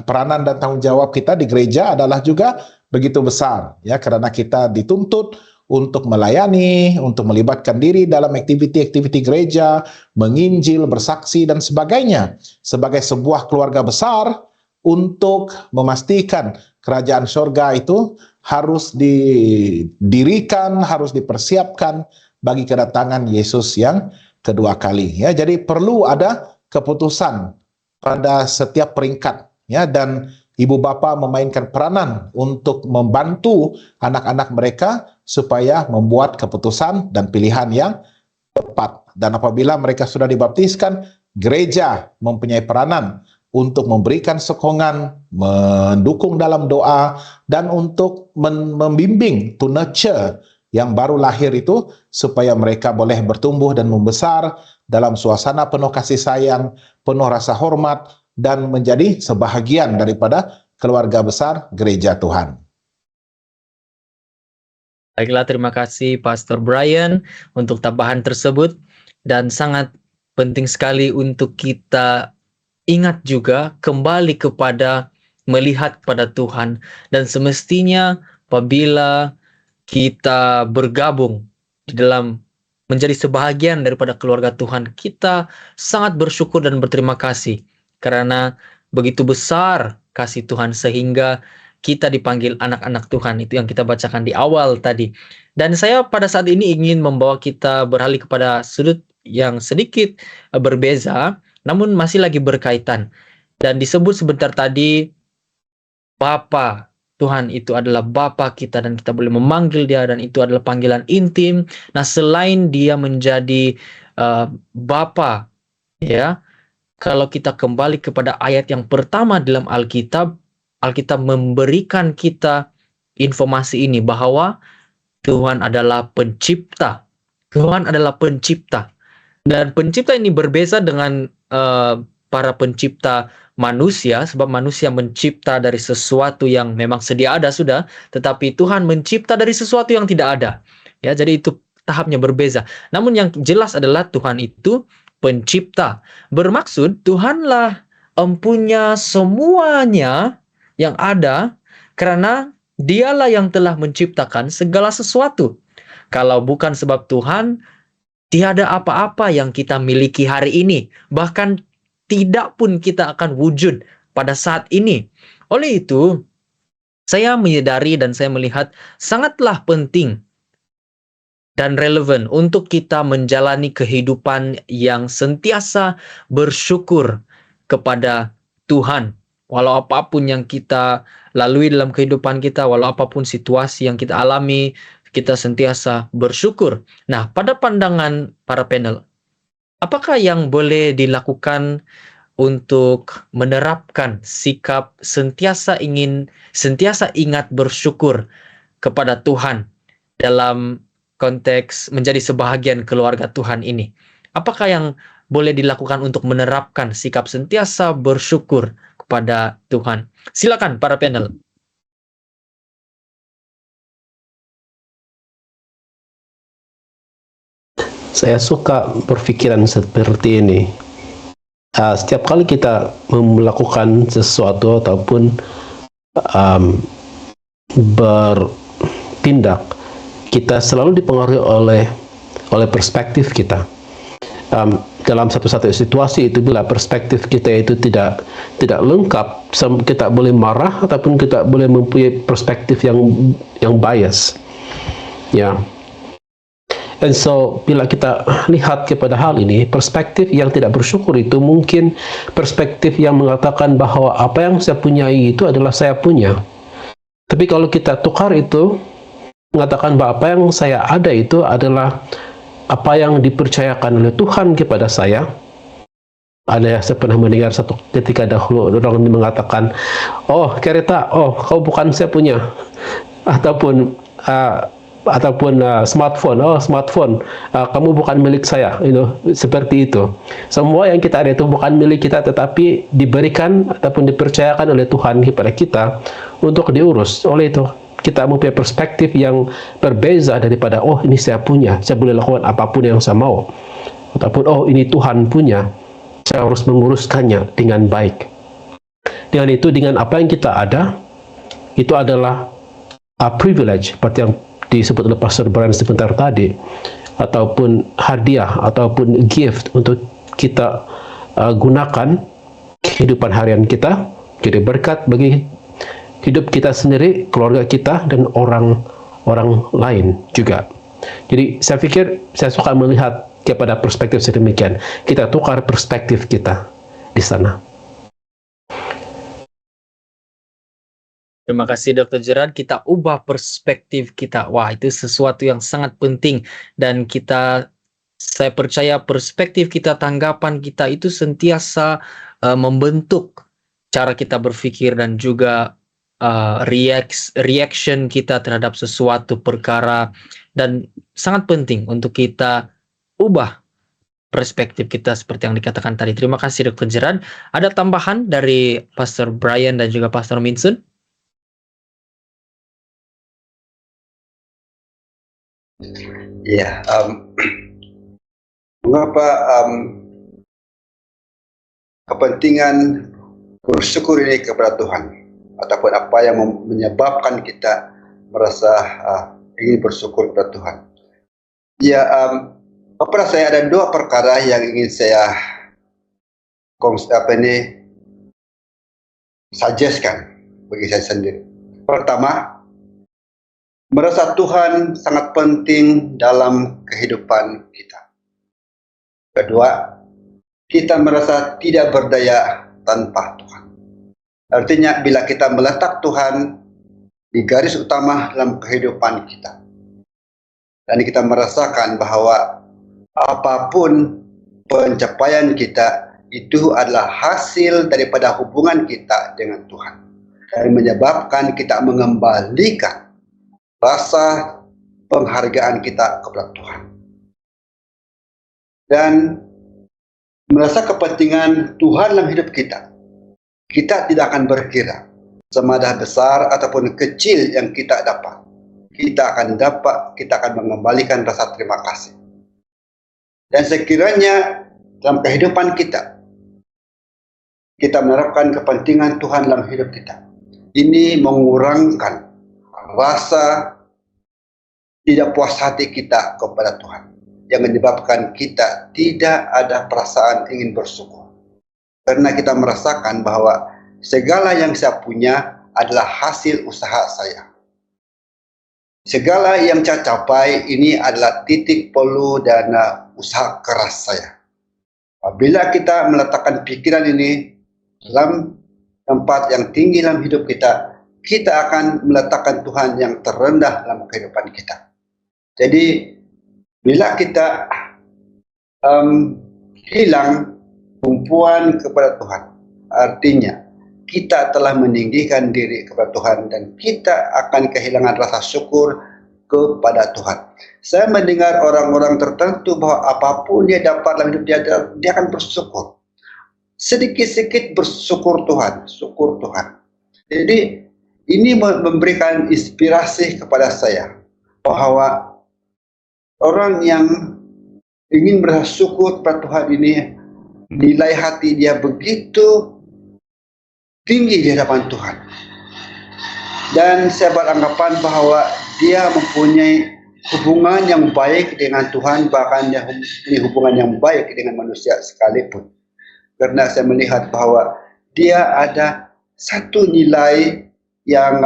peranan dan tanggung jawab kita di gereja adalah juga begitu besar, ya, karena kita dituntut untuk melayani, untuk melibatkan diri dalam aktiviti-aktiviti gereja, menginjil, bersaksi, dan sebagainya. Sebagai sebuah keluarga besar, untuk memastikan kerajaan surga itu harus didirikan, harus dipersiapkan bagi kedatangan Yesus yang kedua kali. Ya, jadi perlu ada keputusan pada setiap peringkat, ya, dan ibu bapa memainkan peranan untuk membantu anak-anak mereka supaya membuat keputusan dan pilihan yang tepat. Dan apabila mereka sudah dibaptiskan, gereja mempunyai peranan untuk memberikan sokongan, mendukung dalam doa, dan untuk membimbing, to nurture yang baru lahir itu, supaya mereka boleh bertumbuh dan membesar dalam suasana penuh kasih sayang, penuh rasa hormat, dan menjadi sebahagian daripada keluarga besar gereja Tuhan. Baiklah, terima kasih Pastor Brian untuk tambahan tersebut, dan sangat penting sekali untuk kita ingat juga kembali kepada melihat pada Tuhan, dan semestinya apabila kita bergabung di dalam menjadi sebahagian daripada keluarga Tuhan, kita sangat bersyukur dan berterima kasih karena begitu besar kasih Tuhan sehingga kita dipanggil anak-anak Tuhan. Itu yang kita bacakan di awal tadi. Dan saya pada saat ini ingin membawa kita beralih kepada sudut yang sedikit berbeza, namun masih lagi berkaitan. Dan disebut sebentar tadi, Bapa Tuhan itu adalah Bapa kita, dan kita boleh memanggil Dia, dan itu adalah panggilan intim. Nah, selain Dia menjadi Bapa, ya, kalau kita kembali kepada ayat yang pertama dalam Alkitab, Alkitab memberikan kita informasi ini bahwa Tuhan adalah pencipta. Tuhan adalah pencipta. Dan pencipta ini berbeda dengan para pencipta manusia, sebab manusia mencipta dari sesuatu yang memang sedia ada sudah, tetapi Tuhan mencipta dari sesuatu yang tidak ada. Ya, jadi itu tahapnya berbeda. Namun yang jelas adalah Tuhan itu pencipta. Bermaksud Tuhanlah empunya semuanya yang ada, karena Dialah yang telah menciptakan segala sesuatu. Kalau bukan sebab Tuhan, tiada apa-apa yang kita miliki hari ini. Bahkan tidak pun kita akan wujud pada saat ini. Oleh itu, saya menyadari dan saya melihat sangatlah penting dan relevan untuk kita menjalani kehidupan yang sentiasa bersyukur kepada Tuhan. Walau apapun yang kita lalui dalam kehidupan kita, walau apapun situasi yang kita alami, kita sentiasa bersyukur. Nah, pada pandangan para panel, apakah yang boleh dilakukan untuk menerapkan sikap sentiasa ingat bersyukur kepada Tuhan dalam konteks menjadi sebahagian keluarga Tuhan ini? Apakah yang boleh dilakukan untuk menerapkan sikap sentiasa bersyukur kepada Tuhan? Silakan para panel. Saya suka berpikiran seperti ini. Setiap kali kita melakukan sesuatu ataupun bertindak, kita selalu dipengaruhi oleh perspektif kita. Dalam satu situasi itu, bila perspektif kita itu tidak lengkap, kita boleh marah ataupun kita boleh mempunyai perspektif yang bias, ya. And so, bila kita lihat kepada hal ini, perspektif yang tidak bersyukur itu mungkin perspektif yang mengatakan bahwa apa yang saya punyai itu adalah saya punya. Tapi kalau kita tukar itu, mengatakan bahwa apa yang saya ada itu adalah apa yang dipercayakan oleh Tuhan kepada saya. Saya pernah mendengar satu ketika dahulu orang mengatakan, oh kereta, oh kau bukan saya punya. Ataupun smartphone, kamu bukan milik saya, seperti itu. Semua yang kita ada itu bukan milik kita, tetapi diberikan ataupun dipercayakan oleh Tuhan kepada kita untuk diurus. Oleh itu kita mempunyai perspektif yang berbeza daripada, oh ini saya punya, saya boleh lakukan apapun yang saya mau, ataupun oh ini Tuhan punya, saya harus menguruskannya dengan baik. Dengan itu, dengan apa yang kita ada, itu adalah privilege, seperti yang disebut oleh Pastor Brian sebentar tadi, ataupun hadiah ataupun gift untuk kita gunakan kehidupan harian kita jadi berkat bagi hidup kita sendiri, keluarga kita, dan orang lain juga. Jadi saya pikir saya suka melihat kepada perspektif sedemikian. Kita tukar perspektif kita di sana. Terima kasih Dr. Gerard, kita ubah perspektif kita. Wah, itu sesuatu yang sangat penting, dan saya percaya perspektif kita, tanggapan kita itu sentiasa membentuk cara kita berpikir dan juga reaction kita terhadap sesuatu perkara, dan sangat penting untuk kita ubah perspektif kita seperti yang dikatakan tadi. Terima kasih Dr. Gerard. Ada tambahan dari Pastor Brian dan juga Pastor Minsun? Ya, mengapa kepentingan bersyukur ini kepada Tuhan, ataupun apa yang menyebabkan kita merasa ingin bersyukur kepada Tuhan? Ya, kepada saya ada dua perkara yang ingin saya suggestkan bagi saya sendiri. Pertama, merasa Tuhan sangat penting dalam kehidupan kita. Kedua, kita merasa tidak berdaya tanpa Tuhan. Artinya, bila kita meletak Tuhan di garis utama dalam kehidupan kita, dan kita merasakan bahwa apapun pencapaian kita itu adalah hasil daripada hubungan kita dengan Tuhan, dan menyebabkan kita mengembalikan rasa penghargaan kita kepada Tuhan, dan merasa kepentingan Tuhan dalam hidup kita. Kita tidak akan berkira semadah besar ataupun kecil yang kita dapat. Kita akan mengembalikan rasa terima kasih. Dan sekiranya dalam kehidupan kita menerapkan kepentingan Tuhan dalam hidup kita, ini mengurangkan rasa tidak puas hati kita kepada Tuhan, yang menyebabkan kita tidak ada perasaan ingin bersyukur, karena kita merasakan bahwa segala yang saya punya adalah hasil usaha saya. Segala yang saya capai ini adalah titik pelu dan usaha keras saya. Apabila kita meletakkan pikiran ini dalam tempat yang tinggi dalam hidup kita, kita akan meletakkan Tuhan yang terendah dalam kehidupan kita. Jadi bila kita hilang tumpuan kepada Tuhan, artinya kita telah meninggikan diri kepada Tuhan dan kita akan kehilangan rasa syukur kepada Tuhan. Saya mendengar orang-orang tertentu bahwa apapun dia dapat dalam hidup dia akan bersyukur. Sedikit-sedikit bersyukur Tuhan, syukur Tuhan. Jadi ini memberikan inspirasi kepada saya bahwa orang yang ingin bersyukur kepada Tuhan ini, nilai hati dia begitu tinggi di hadapan Tuhan. Dan saya beranggapan bahwa dia mempunyai hubungan yang baik dengan Tuhan, bahkan dia mempunyai hubungan yang baik dengan manusia sekalipun. Karena saya melihat bahwa dia ada satu nilai yang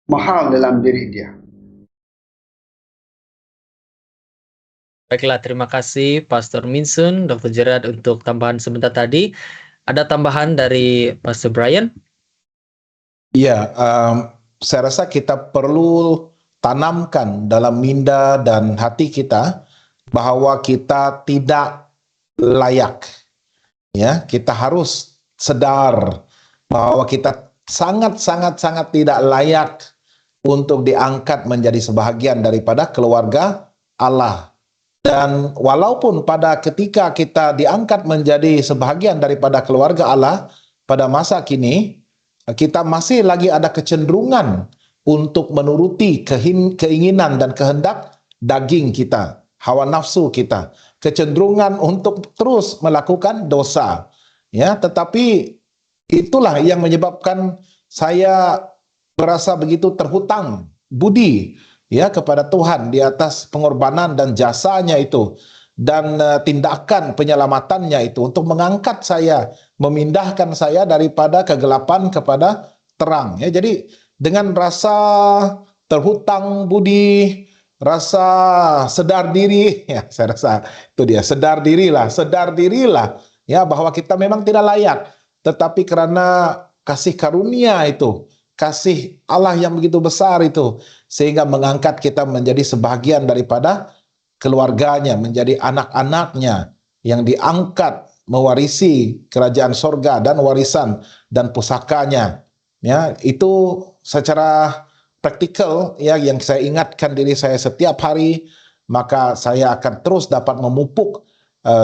mahal dalam diri dia. Baiklah, terima kasih Pastor Minsun, Dr. Gerard untuk tambahan sebentar tadi. Ada tambahan dari Pastor Brian? Ya, saya rasa kita perlu tanamkan dalam minda dan hati kita bahwa kita tidak layak. Ya, kita harus sadar bahwa kita sangat tidak layak untuk diangkat menjadi sebahagian daripada keluarga Allah. Dan walaupun pada ketika kita diangkat menjadi sebahagian daripada keluarga Allah pada masa kini, kita masih lagi ada kecenderungan untuk menuruti keinginan dan kehendak daging kita, hawa nafsu kita, kecenderungan untuk terus melakukan dosa. Ya, tetapi itulah yang menyebabkan saya merasa begitu terhutang budi ya kepada Tuhan di atas pengorbanan dan jasanya itu dan tindakan penyelamatannya itu untuk mengangkat saya, memindahkan saya daripada kegelapan kepada terang ya. Jadi dengan rasa terhutang budi, rasa sadar diri ya, saya rasa itu dia, sadar dirilah ya bahwa kita memang tidak layak, tetapi karena kasih karunia itu, kasih Allah yang begitu besar itu, sehingga mengangkat kita menjadi sebahagian daripada keluarganya, menjadi anak-anaknya yang diangkat mewarisi kerajaan sorga dan warisan dan pusakanya. Ya, itu secara praktikal ya yang saya ingatkan diri saya setiap hari, maka saya akan terus dapat memupuk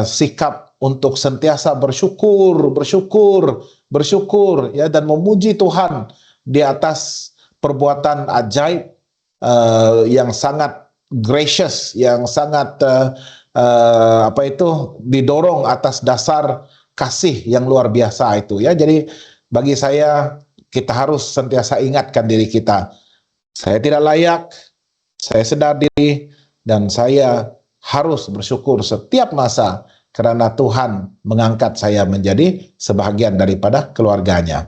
sikap untuk sentiasa bersyukur ya, dan memuji Tuhan di atas perbuatan ajaib yang sangat gracious, yang sangat didorong atas dasar kasih yang luar biasa itu ya. Jadi bagi saya kita harus sentiasa ingatkan diri kita, saya tidak layak, saya sadar diri, dan saya harus bersyukur setiap masa karena Tuhan mengangkat saya menjadi sebahagian daripada keluarganya.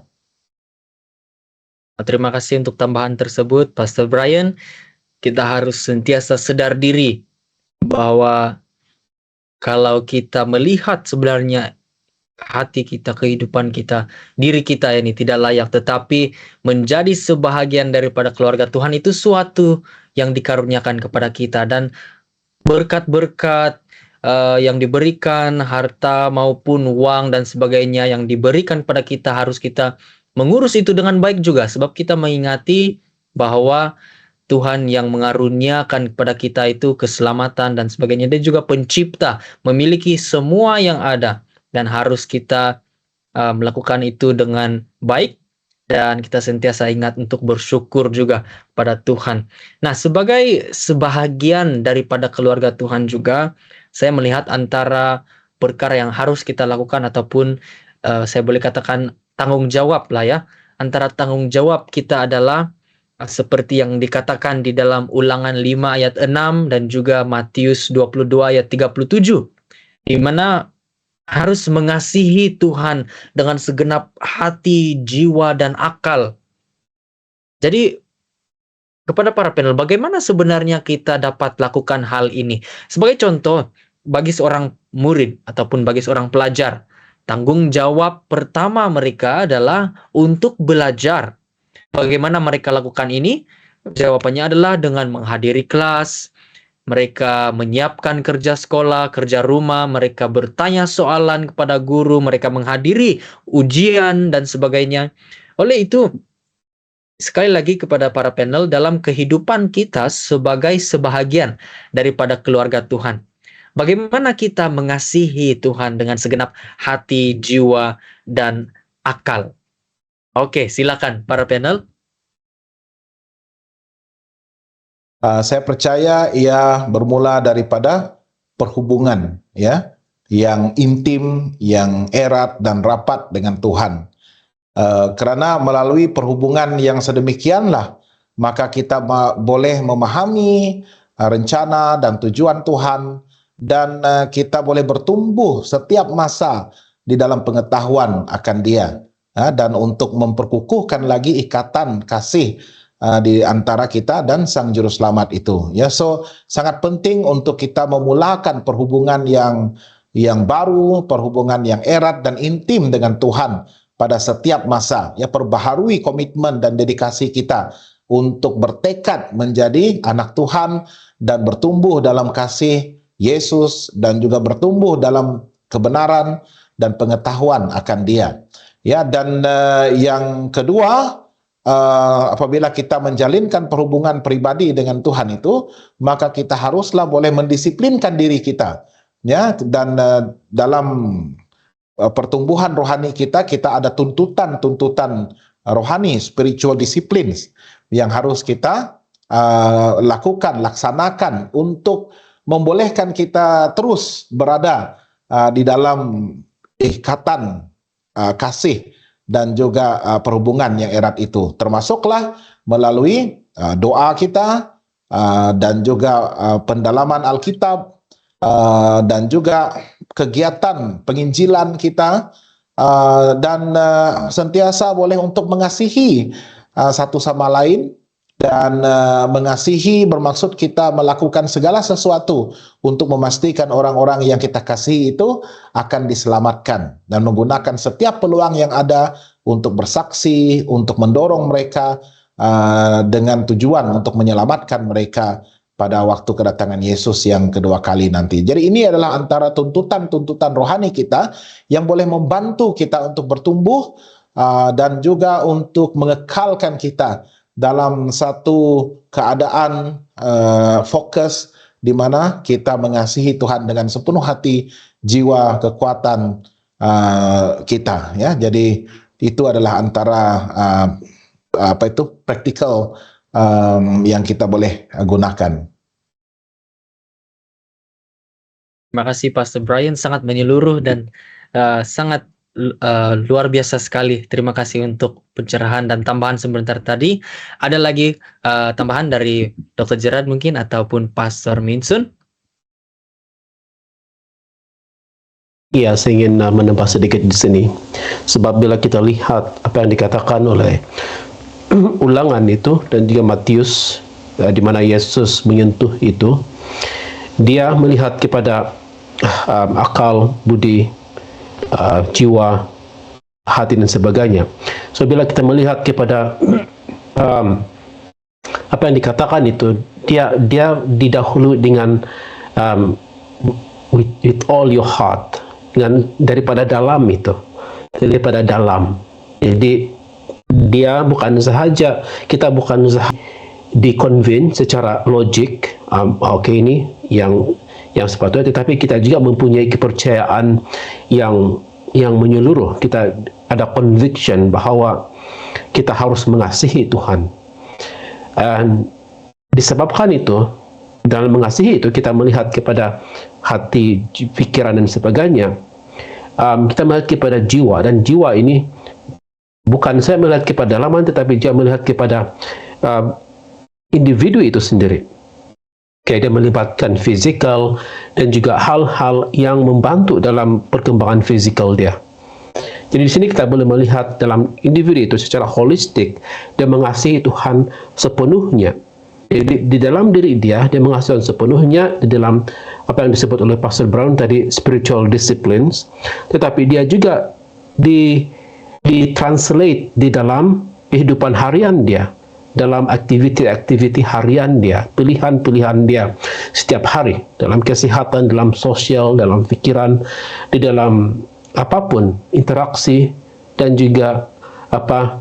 Terima kasih untuk tambahan tersebut, Pastor Brian. Kita harus sentiasa sadar diri bahwa kalau kita melihat sebenarnya hati kita, kehidupan kita, diri kita ini tidak layak, tetapi menjadi sebahagian daripada keluarga Tuhan itu suatu yang dikaruniakan kepada kita, dan berkat-berkat yang diberikan, harta maupun uang dan sebagainya yang diberikan pada kita, harus kita mengurus itu dengan baik juga, sebab kita mengingati bahwa Tuhan yang mengaruniakan kepada kita itu keselamatan dan sebagainya. Dia juga pencipta, memiliki semua yang ada, dan harus kita melakukan itu dengan baik, dan kita sentiasa ingat untuk bersyukur juga pada Tuhan. Nah, sebagai sebahagian daripada keluarga Tuhan juga, saya melihat antara perkara yang harus kita lakukan ataupun saya boleh katakan tanggung jawab lah ya. Antara tanggung jawab kita adalah seperti yang dikatakan di dalam Ulangan 5 ayat 6 dan juga Matius 22 ayat 37, di mana harus mengasihi Tuhan dengan segenap hati, jiwa, dan akal. Jadi kepada para panel, bagaimana sebenarnya kita dapat lakukan hal ini? Sebagai contoh, bagi seorang murid ataupun bagi seorang pelajar, tanggung jawab pertama mereka adalah untuk belajar. Bagaimana mereka lakukan ini? Jawabannya adalah dengan menghadiri kelas, mereka menyiapkan kerja sekolah, kerja rumah, mereka bertanya soalan kepada guru, mereka menghadiri ujian dan sebagainya. Oleh itu, sekali lagi kepada para panel, dalam kehidupan kita sebagai sebahagian daripada keluarga Tuhan, bagaimana kita mengasihi Tuhan dengan segenap hati, jiwa, dan akal? Oke, silakan para panel. Saya percaya ia bermula daripada perhubungan, ya, yang intim, yang erat dan rapat dengan Tuhan. Kerana melalui perhubungan yang sedemikianlah, maka kita boleh memahami rencana dan tujuan Tuhan, dan kita boleh bertumbuh setiap masa di dalam pengetahuan akan Dia, dan untuk memperkukuhkan lagi ikatan kasih di antara kita dan Sang Juru Selamat itu. Ya, so sangat penting untuk kita memulakan perhubungan yang baru, perhubungan yang erat dan intim dengan Tuhan pada setiap masa. Ya, perbaharui komitmen dan dedikasi kita untuk bertekad menjadi anak Tuhan dan bertumbuh dalam kasih Yesus dan juga bertumbuh dalam kebenaran dan pengetahuan akan Dia. Ya, dan yang kedua, apabila kita menjalinkan perhubungan pribadi dengan Tuhan itu, maka kita haruslah boleh mendisiplinkan diri kita, ya, dan dalam pertumbuhan rohani kita ada tuntutan rohani, spiritual disciplines yang harus kita lakukan, laksanakan untuk membolehkan kita terus berada di dalam ikatan kasih dan juga perhubungan yang erat itu, termasuklah melalui doa kita dan juga pendalaman Alkitab dan juga kegiatan penginjilan kita, dan sentiasa boleh untuk mengasihi satu sama lain. Dan mengasihi bermaksud kita melakukan segala sesuatu untuk memastikan orang-orang yang kita kasihi itu akan diselamatkan, dan menggunakan setiap peluang yang ada untuk bersaksi, untuk mendorong mereka dengan tujuan untuk menyelamatkan mereka pada waktu kedatangan Yesus yang kedua kali nanti. Jadi ini adalah antara tuntutan-tuntutan rohani kita yang boleh membantu kita untuk bertumbuh dan juga untuk mengekalkan kita dalam satu keadaan fokus di mana kita mengasihi Tuhan dengan sepenuh hati, jiwa, kekuatan kita, ya. Jadi itu adalah antara praktikal yang kita boleh gunakan. Terima kasih Pastor Brian, sangat menyeluruh dan sangat luar biasa sekali. Terima kasih untuk pencerahan dan tambahan sebentar tadi. Ada lagi tambahan dari Dr. Gerard mungkin ataupun Pastor Minsun? Iya, saya ingin menambah sedikit di sini. Sebab bila kita lihat apa yang dikatakan oleh Ulangan itu dan juga Matius, di mana Yesus menyentuh itu, dia melihat kepada akal, budi, jiwa, hati dan sebagainya. So bila kita melihat kepada apa yang dikatakan itu, dia didahului dengan with all your heart, dengan daripada dalam itu, daripada dalam. Jadi dia bukan sahaja, kita bukan sahaja di-convince secara logik, okay, ini yang sepatutnya, tetapi kita juga mempunyai kepercayaan yang menyeluruh. Kita ada conviction bahawa kita harus mengasihi Tuhan. Dan disebabkan itu, dalam mengasihi itu kita melihat kepada hati, pikiran dan sebagainya. Kita melihat kepada jiwa, dan jiwa ini bukan saya melihat kepada dalaman, tetapi dia melihat kepada individu itu sendiri. Okay, dia melibatkan fizikal dan juga hal-hal yang membantu dalam perkembangan fizikal dia. Jadi di sini kita boleh melihat dalam individu itu secara holistik, dia mengasihi Tuhan sepenuhnya. Jadi di dalam diri dia mengasihi Tuhan sepenuhnya, di dalam apa yang disebut oleh Pastor Brown tadi, spiritual disciplines, tetapi dia juga ditranslate di dalam kehidupan harian dia, dalam aktiviti-aktiviti harian dia, pilihan-pilihan dia setiap hari, dalam kesehatan, dalam sosial, dalam pikiran, di dalam apapun, interaksi, dan juga apa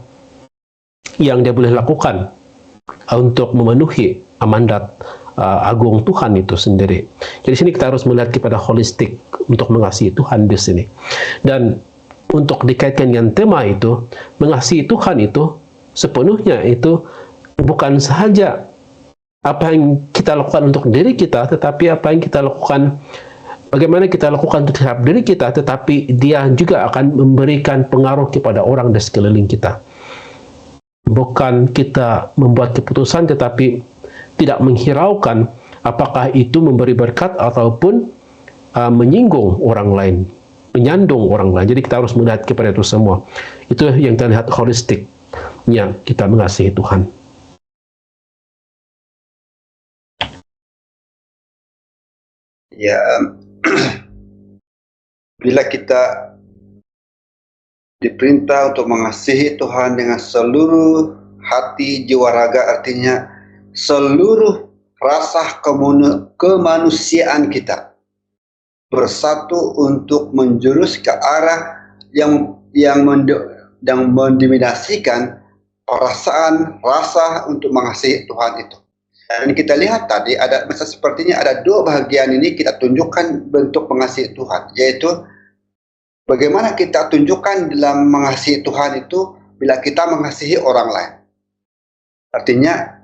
yang dia boleh lakukan untuk memenuhi amandat agung Tuhan itu sendiri. Jadi sini kita harus melihat kepada holistik untuk mengasihi Tuhan di sini. Dan untuk dikaitkan dengan tema itu, mengasihi Tuhan itu sepenuhnya itu bukan sahaja apa yang kita lakukan untuk diri kita, tetapi apa yang kita lakukan, bagaimana kita lakukan terhadap diri kita, tetapi dia juga akan memberikan pengaruh kepada orang di sekeliling kita. Bukan kita membuat keputusan tetapi tidak menghiraukan apakah itu memberi berkat ataupun menyinggung orang lain, menyandung orang lain. Jadi kita harus melihat kepada itu semua. Itu yang kita lihat holistiknya kita mengasihi Tuhan. Ya, bila kita diperintah untuk mengasihi Tuhan dengan seluruh hati, jiwa, raga, artinya seluruh rasa kemanusiaan kita bersatu untuk menjurus ke arah yang mendominasikan perasaan, rasa untuk mengasihi Tuhan itu. Dan kita lihat tadi ada sepertinya ada dua bagian ini kita tunjukkan bentuk mengasihi Tuhan, yaitu bagaimana kita tunjukkan dalam mengasihi Tuhan itu bila kita mengasihi orang lain. Artinya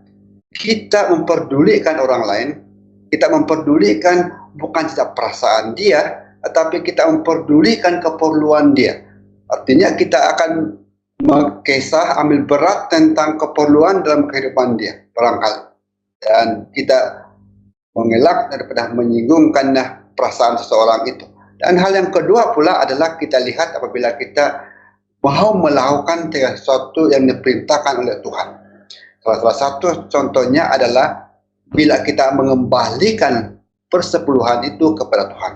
kita memperdulikan orang lain, kita memperdulikan bukan saja perasaan dia, tetapi kita memperdulikan keperluan dia. Artinya kita akan mengesah, ambil berat tentang keperluan dalam kehidupan dia, barangkali. Dan kita mengelak daripada menyinggungkan perasaan seseorang itu. Dan hal yang kedua pula adalah kita lihat apabila kita mau melakukan sesuatu yang diperintahkan oleh Tuhan. Salah satu contohnya adalah bila kita mengembalikan persepuluhan itu kepada Tuhan.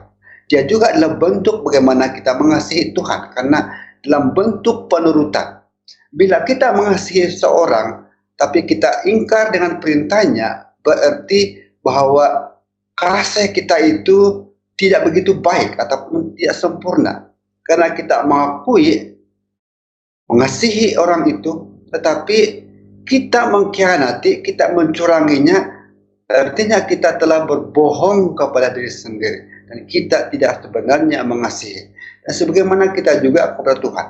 Dia juga adalah bentuk bagaimana kita mengasihi Tuhan, karena dalam bentuk penurutan. Bila kita mengasihi seorang, tapi kita ingkar dengan perintahnya, berarti bahwa kasih kita itu tidak begitu baik ataupun tidak sempurna. Karena kita mengakui mengasihi orang itu, tetapi kita mengkhianati, kita mencuranginya, artinya kita telah berbohong kepada diri sendiri. Dan kita tidak sebenarnya mengasihi. Dan sebagaimana kita juga kepada Tuhan.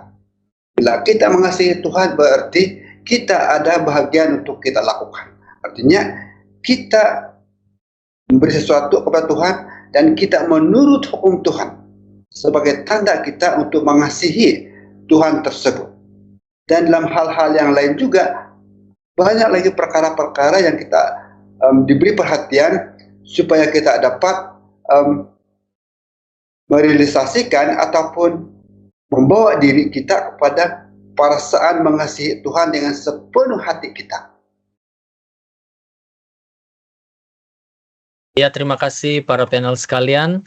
Bila kita mengasihi Tuhan, berarti kita ada bahagian untuk kita lakukan. Artinya kita memberi sesuatu kepada Tuhan dan kita menurut hukum Tuhan sebagai tanda kita untuk mengasihi Tuhan tersebut. Dan dalam hal-hal yang lain juga banyak lagi perkara-perkara yang kita diberi perhatian supaya kita dapat merealisasikan ataupun membawa diri kita kepada perasaan mengasihi Tuhan dengan sepenuh hati kita. Ya, terima kasih para panel sekalian.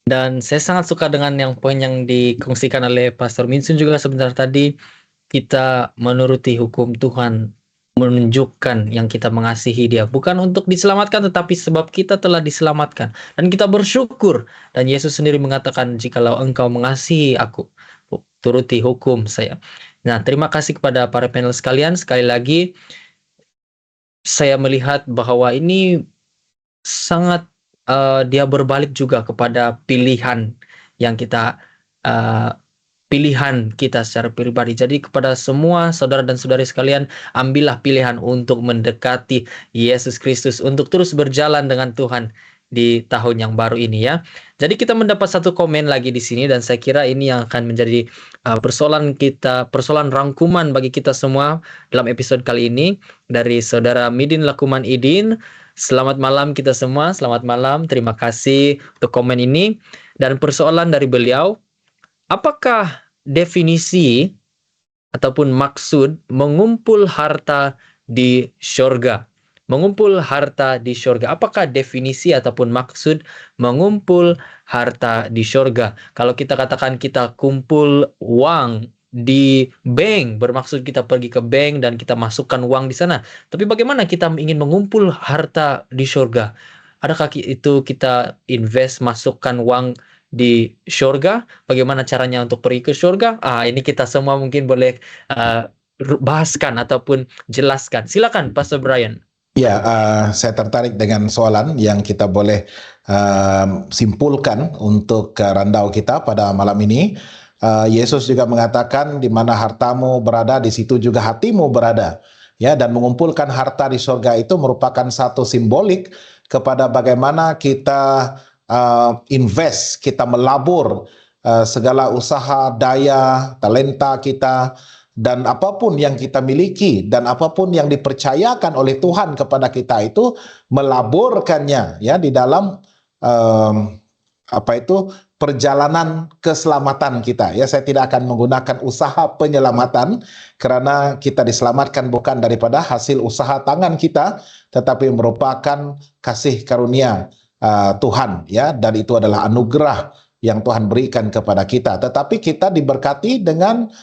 Dan saya sangat suka dengan yang poin yang dikongsikan oleh Pastor Minsun juga sebentar tadi. Kita menuruti hukum Tuhan, menunjukkan yang kita mengasihi dia. Bukan untuk diselamatkan, tetapi sebab kita telah diselamatkan. Dan kita bersyukur. Dan Yesus sendiri mengatakan, jikalau engkau mengasihi aku, turuti hukum saya. Nah, terima kasih kepada para panel sekalian. Sekali lagi, saya melihat bahwa ini sangat dia berbalik juga kepada pilihan yang kita pilihan kita secara pribadi. Jadi kepada semua saudara dan saudari sekalian, ambillah pilihan untuk mendekati Yesus Kristus, untuk terus berjalan dengan Tuhan di tahun yang baru ini ya. Jadi kita mendapat satu komen lagi di sini dan saya kira ini yang akan menjadi persoalan kita, persoalan rangkuman bagi kita semua dalam episode kali ini dari saudara Midin Lakuman Idin. Selamat malam kita semua, selamat malam. Terima kasih untuk komen ini dan persoalan dari beliau. Apakah definisi ataupun maksud mengumpul harta di syurga? Mengumpul harta di syurga. Apakah definisi ataupun maksud mengumpul harta di syurga? Kalau kita katakan kita kumpul uang di bank, bermaksud kita pergi ke bank dan kita masukkan uang di sana. Tapi bagaimana kita ingin mengumpul harta di surga? Adakah itu kita invest, masukkan uang di surga? Bagaimana caranya untuk pergi ke surga? Ini kita semua mungkin boleh bahaskan ataupun jelaskan. Silakan, Pastor Brian. Ya, saya tertarik dengan soalan yang kita boleh simpulkan untuk randau kita pada malam ini. Yesus juga mengatakan, di mana hartamu berada, di situ juga hatimu berada. Ya, dan mengumpulkan harta di surga itu merupakan satu simbolik kepada bagaimana kita invest, kita melabur segala usaha, daya, talenta kita, dan apapun yang kita miliki dan apapun yang dipercayakan oleh Tuhan kepada kita itu melaburkannya ya di dalam perjalanan keselamatan kita. Ya, saya tidak akan menggunakan usaha penyelamatan karena kita diselamatkan bukan daripada hasil usaha tangan kita, tetapi merupakan kasih karunia Tuhan ya, dan itu adalah anugerah yang Tuhan berikan kepada kita. Tetapi kita diberkati dengan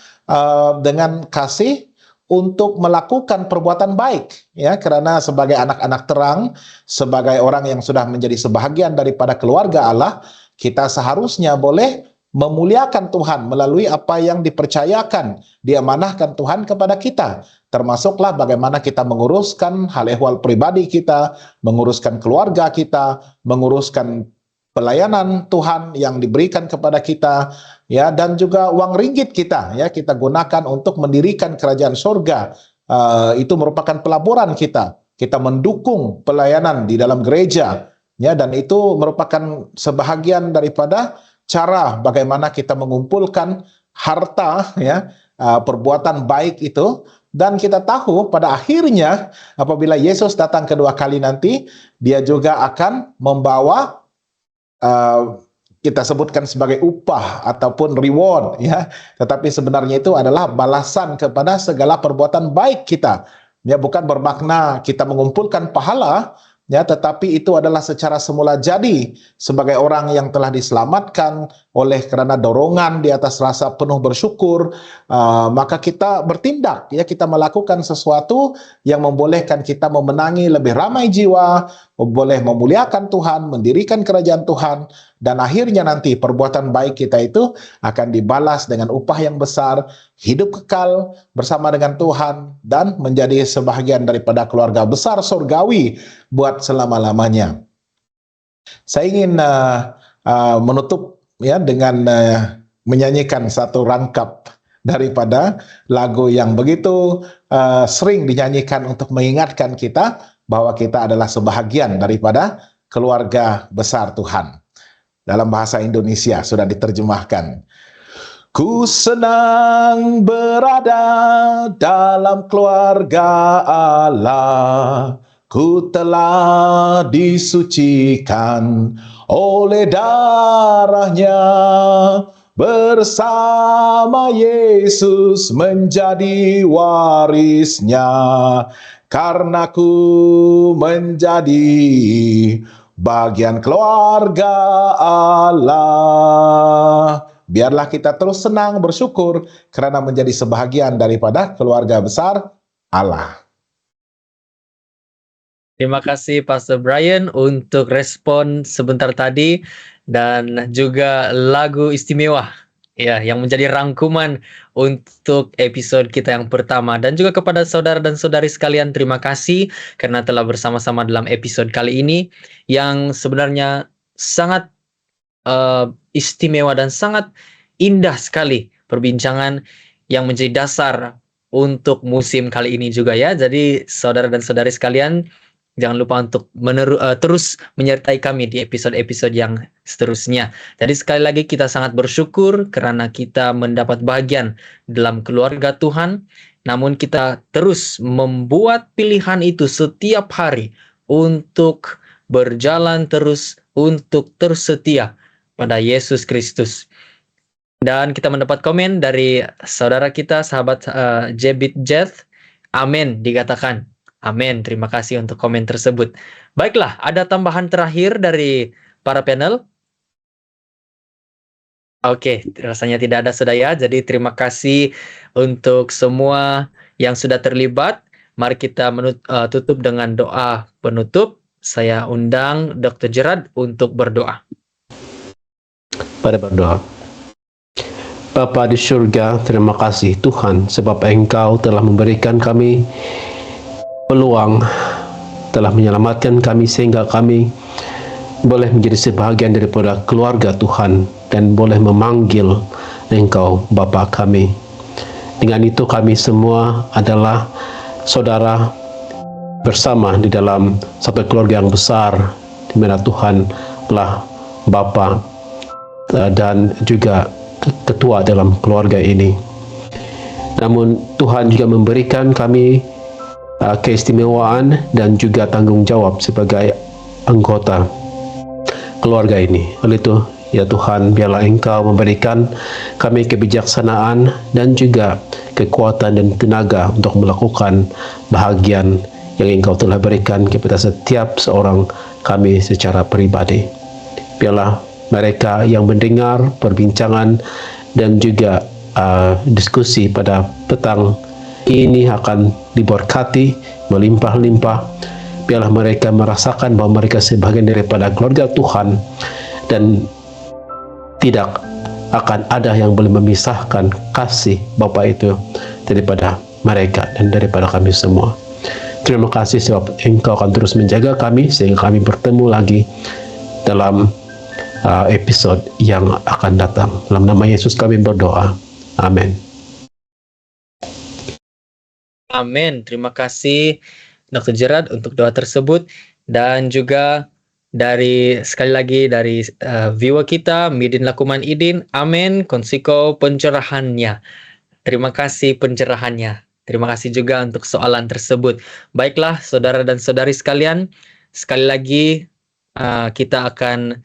kasih untuk melakukan perbuatan baik ya, karena sebagai anak-anak terang, sebagai orang yang sudah menjadi sebahagian daripada keluarga Allah, kita seharusnya boleh memuliakan Tuhan melalui apa yang dipercayakan, diamanahkan Tuhan kepada kita, termasuklah bagaimana kita menguruskan hal ehwal pribadi kita, menguruskan keluarga kita, menguruskan pelayanan Tuhan yang diberikan kepada kita ya, dan juga uang ringgit kita ya, kita gunakan untuk mendirikan kerajaan surga. Itu merupakan pelaburan kita mendukung pelayanan di dalam gereja ya, dan itu merupakan sebahagian daripada cara bagaimana kita mengumpulkan harta ya, perbuatan baik itu. Dan kita tahu pada akhirnya apabila Yesus datang kedua kali nanti, dia juga akan membawa kita sebutkan sebagai upah ataupun reward ya, tetapi sebenarnya itu adalah balasan kepada segala perbuatan baik kita ya, bukan bermakna kita mengumpulkan pahala ya, tetapi itu adalah secara semula jadi sebagai orang yang telah diselamatkan oleh karena dorongan di atas rasa penuh bersyukur, maka kita bertindak ya, kita melakukan sesuatu yang membolehkan kita memenangi lebih ramai jiwa, boleh memuliakan Tuhan, mendirikan kerajaan Tuhan, dan akhirnya nanti perbuatan baik kita itu akan dibalas dengan upah yang besar, hidup kekal bersama dengan Tuhan, dan menjadi sebahagian daripada keluarga besar surgawi buat selama-lamanya. Saya ingin menutup ya dengan menyanyikan satu rangkap daripada lagu yang begitu sering dinyanyikan untuk mengingatkan kita bahwa kita adalah sebahagian daripada keluarga besar Tuhan. Dalam bahasa Indonesia sudah diterjemahkan. Ku senang berada dalam keluarga Allah. Ku telah disucikan oleh darahnya. Bersama Yesus menjadi warisnya. Karena ku menjadi bagian keluarga Allah. Biarlah kita terus senang bersyukur karena menjadi sebahagian daripada keluarga besar Allah. Terima kasih Pastor Brian untuk respon sebentar tadi dan juga lagu istimewa ya yang menjadi rangkuman untuk episode kita yang pertama. Dan juga kepada saudara dan saudari sekalian, terima kasih karena telah bersama-sama dalam episode kali ini yang sebenarnya sangat istimewa dan sangat indah sekali perbincangan yang menjadi dasar untuk musim kali ini juga ya. Jadi saudara dan saudari sekalian, jangan lupa untuk terus menyertai kami di episode-episode yang seterusnya. Jadi sekali lagi kita sangat bersyukur karena kita mendapat bagian dalam keluarga Tuhan. Namun kita terus membuat pilihan itu setiap hari untuk berjalan terus, untuk terus setia pada Yesus Kristus. Dan kita mendapat komen dari saudara kita, sahabat Jebit Jeth. Amin dikatakan. Amin, terima kasih untuk komen tersebut. Baiklah, ada tambahan terakhir dari para panel? Oke, rasanya tidak ada sudah ya. Jadi terima kasih untuk semua yang sudah terlibat. Mari kita tutup dengan doa penutup. Saya undang Dr. Gerard untuk berdoa. Pada berdoa. Bapa di surga, terima kasih Tuhan sebab Engkau telah memberikan kami peluang, telah menyelamatkan kami sehingga kami boleh menjadi sebahagian daripada keluarga Tuhan dan boleh memanggil Engkau Bapa kami. Dengan itu kami semua adalah saudara bersama di dalam satu keluarga yang besar di mana Tuhan telah Bapa dan juga ketua dalam keluarga ini. Namun Tuhan juga memberikan kami keistimewaan dan juga tanggung jawab sebagai anggota keluarga ini. Oleh itu, ya Tuhan, biarlah Engkau memberikan kami kebijaksanaan dan juga kekuatan dan tenaga untuk melakukan bahagian yang Engkau telah berikan kepada setiap seorang kami secara pribadi. Biarlah mereka yang mendengar perbincangan dan juga diskusi pada petang ini akan diberkati melimpah-limpah. Biarlah mereka merasakan bahwa mereka sebagian daripada keluarga Tuhan dan tidak akan ada yang boleh memisahkan kasih Bapa itu daripada mereka dan daripada kami semua. Terima kasih sebab Engkau akan terus menjaga kami sehingga kami bertemu lagi dalam episode yang akan datang. Dalam nama Yesus kami berdoa. Amin. Amin. Terima kasih Dr. Gerard untuk doa tersebut, dan juga sekali lagi dari viewer kita Midin Lakuman Idin. Amin. Konsiko pencerahannya. Terima kasih pencerahannya. Terima kasih juga untuk soalan tersebut. Baiklah saudara dan saudari sekalian, sekali lagi kita akan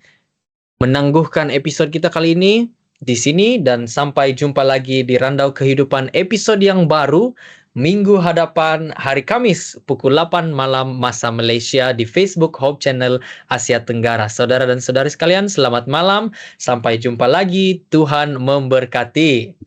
menangguhkan episode kita kali ini di sini, dan sampai jumpa lagi di Randau Kehidupan episode yang baru minggu hadapan, hari Kamis pukul 8 malam masa Malaysia di Facebook Hope Channel Asia Tenggara. Saudara dan saudari sekalian, selamat malam. Sampai jumpa lagi. Tuhan memberkati.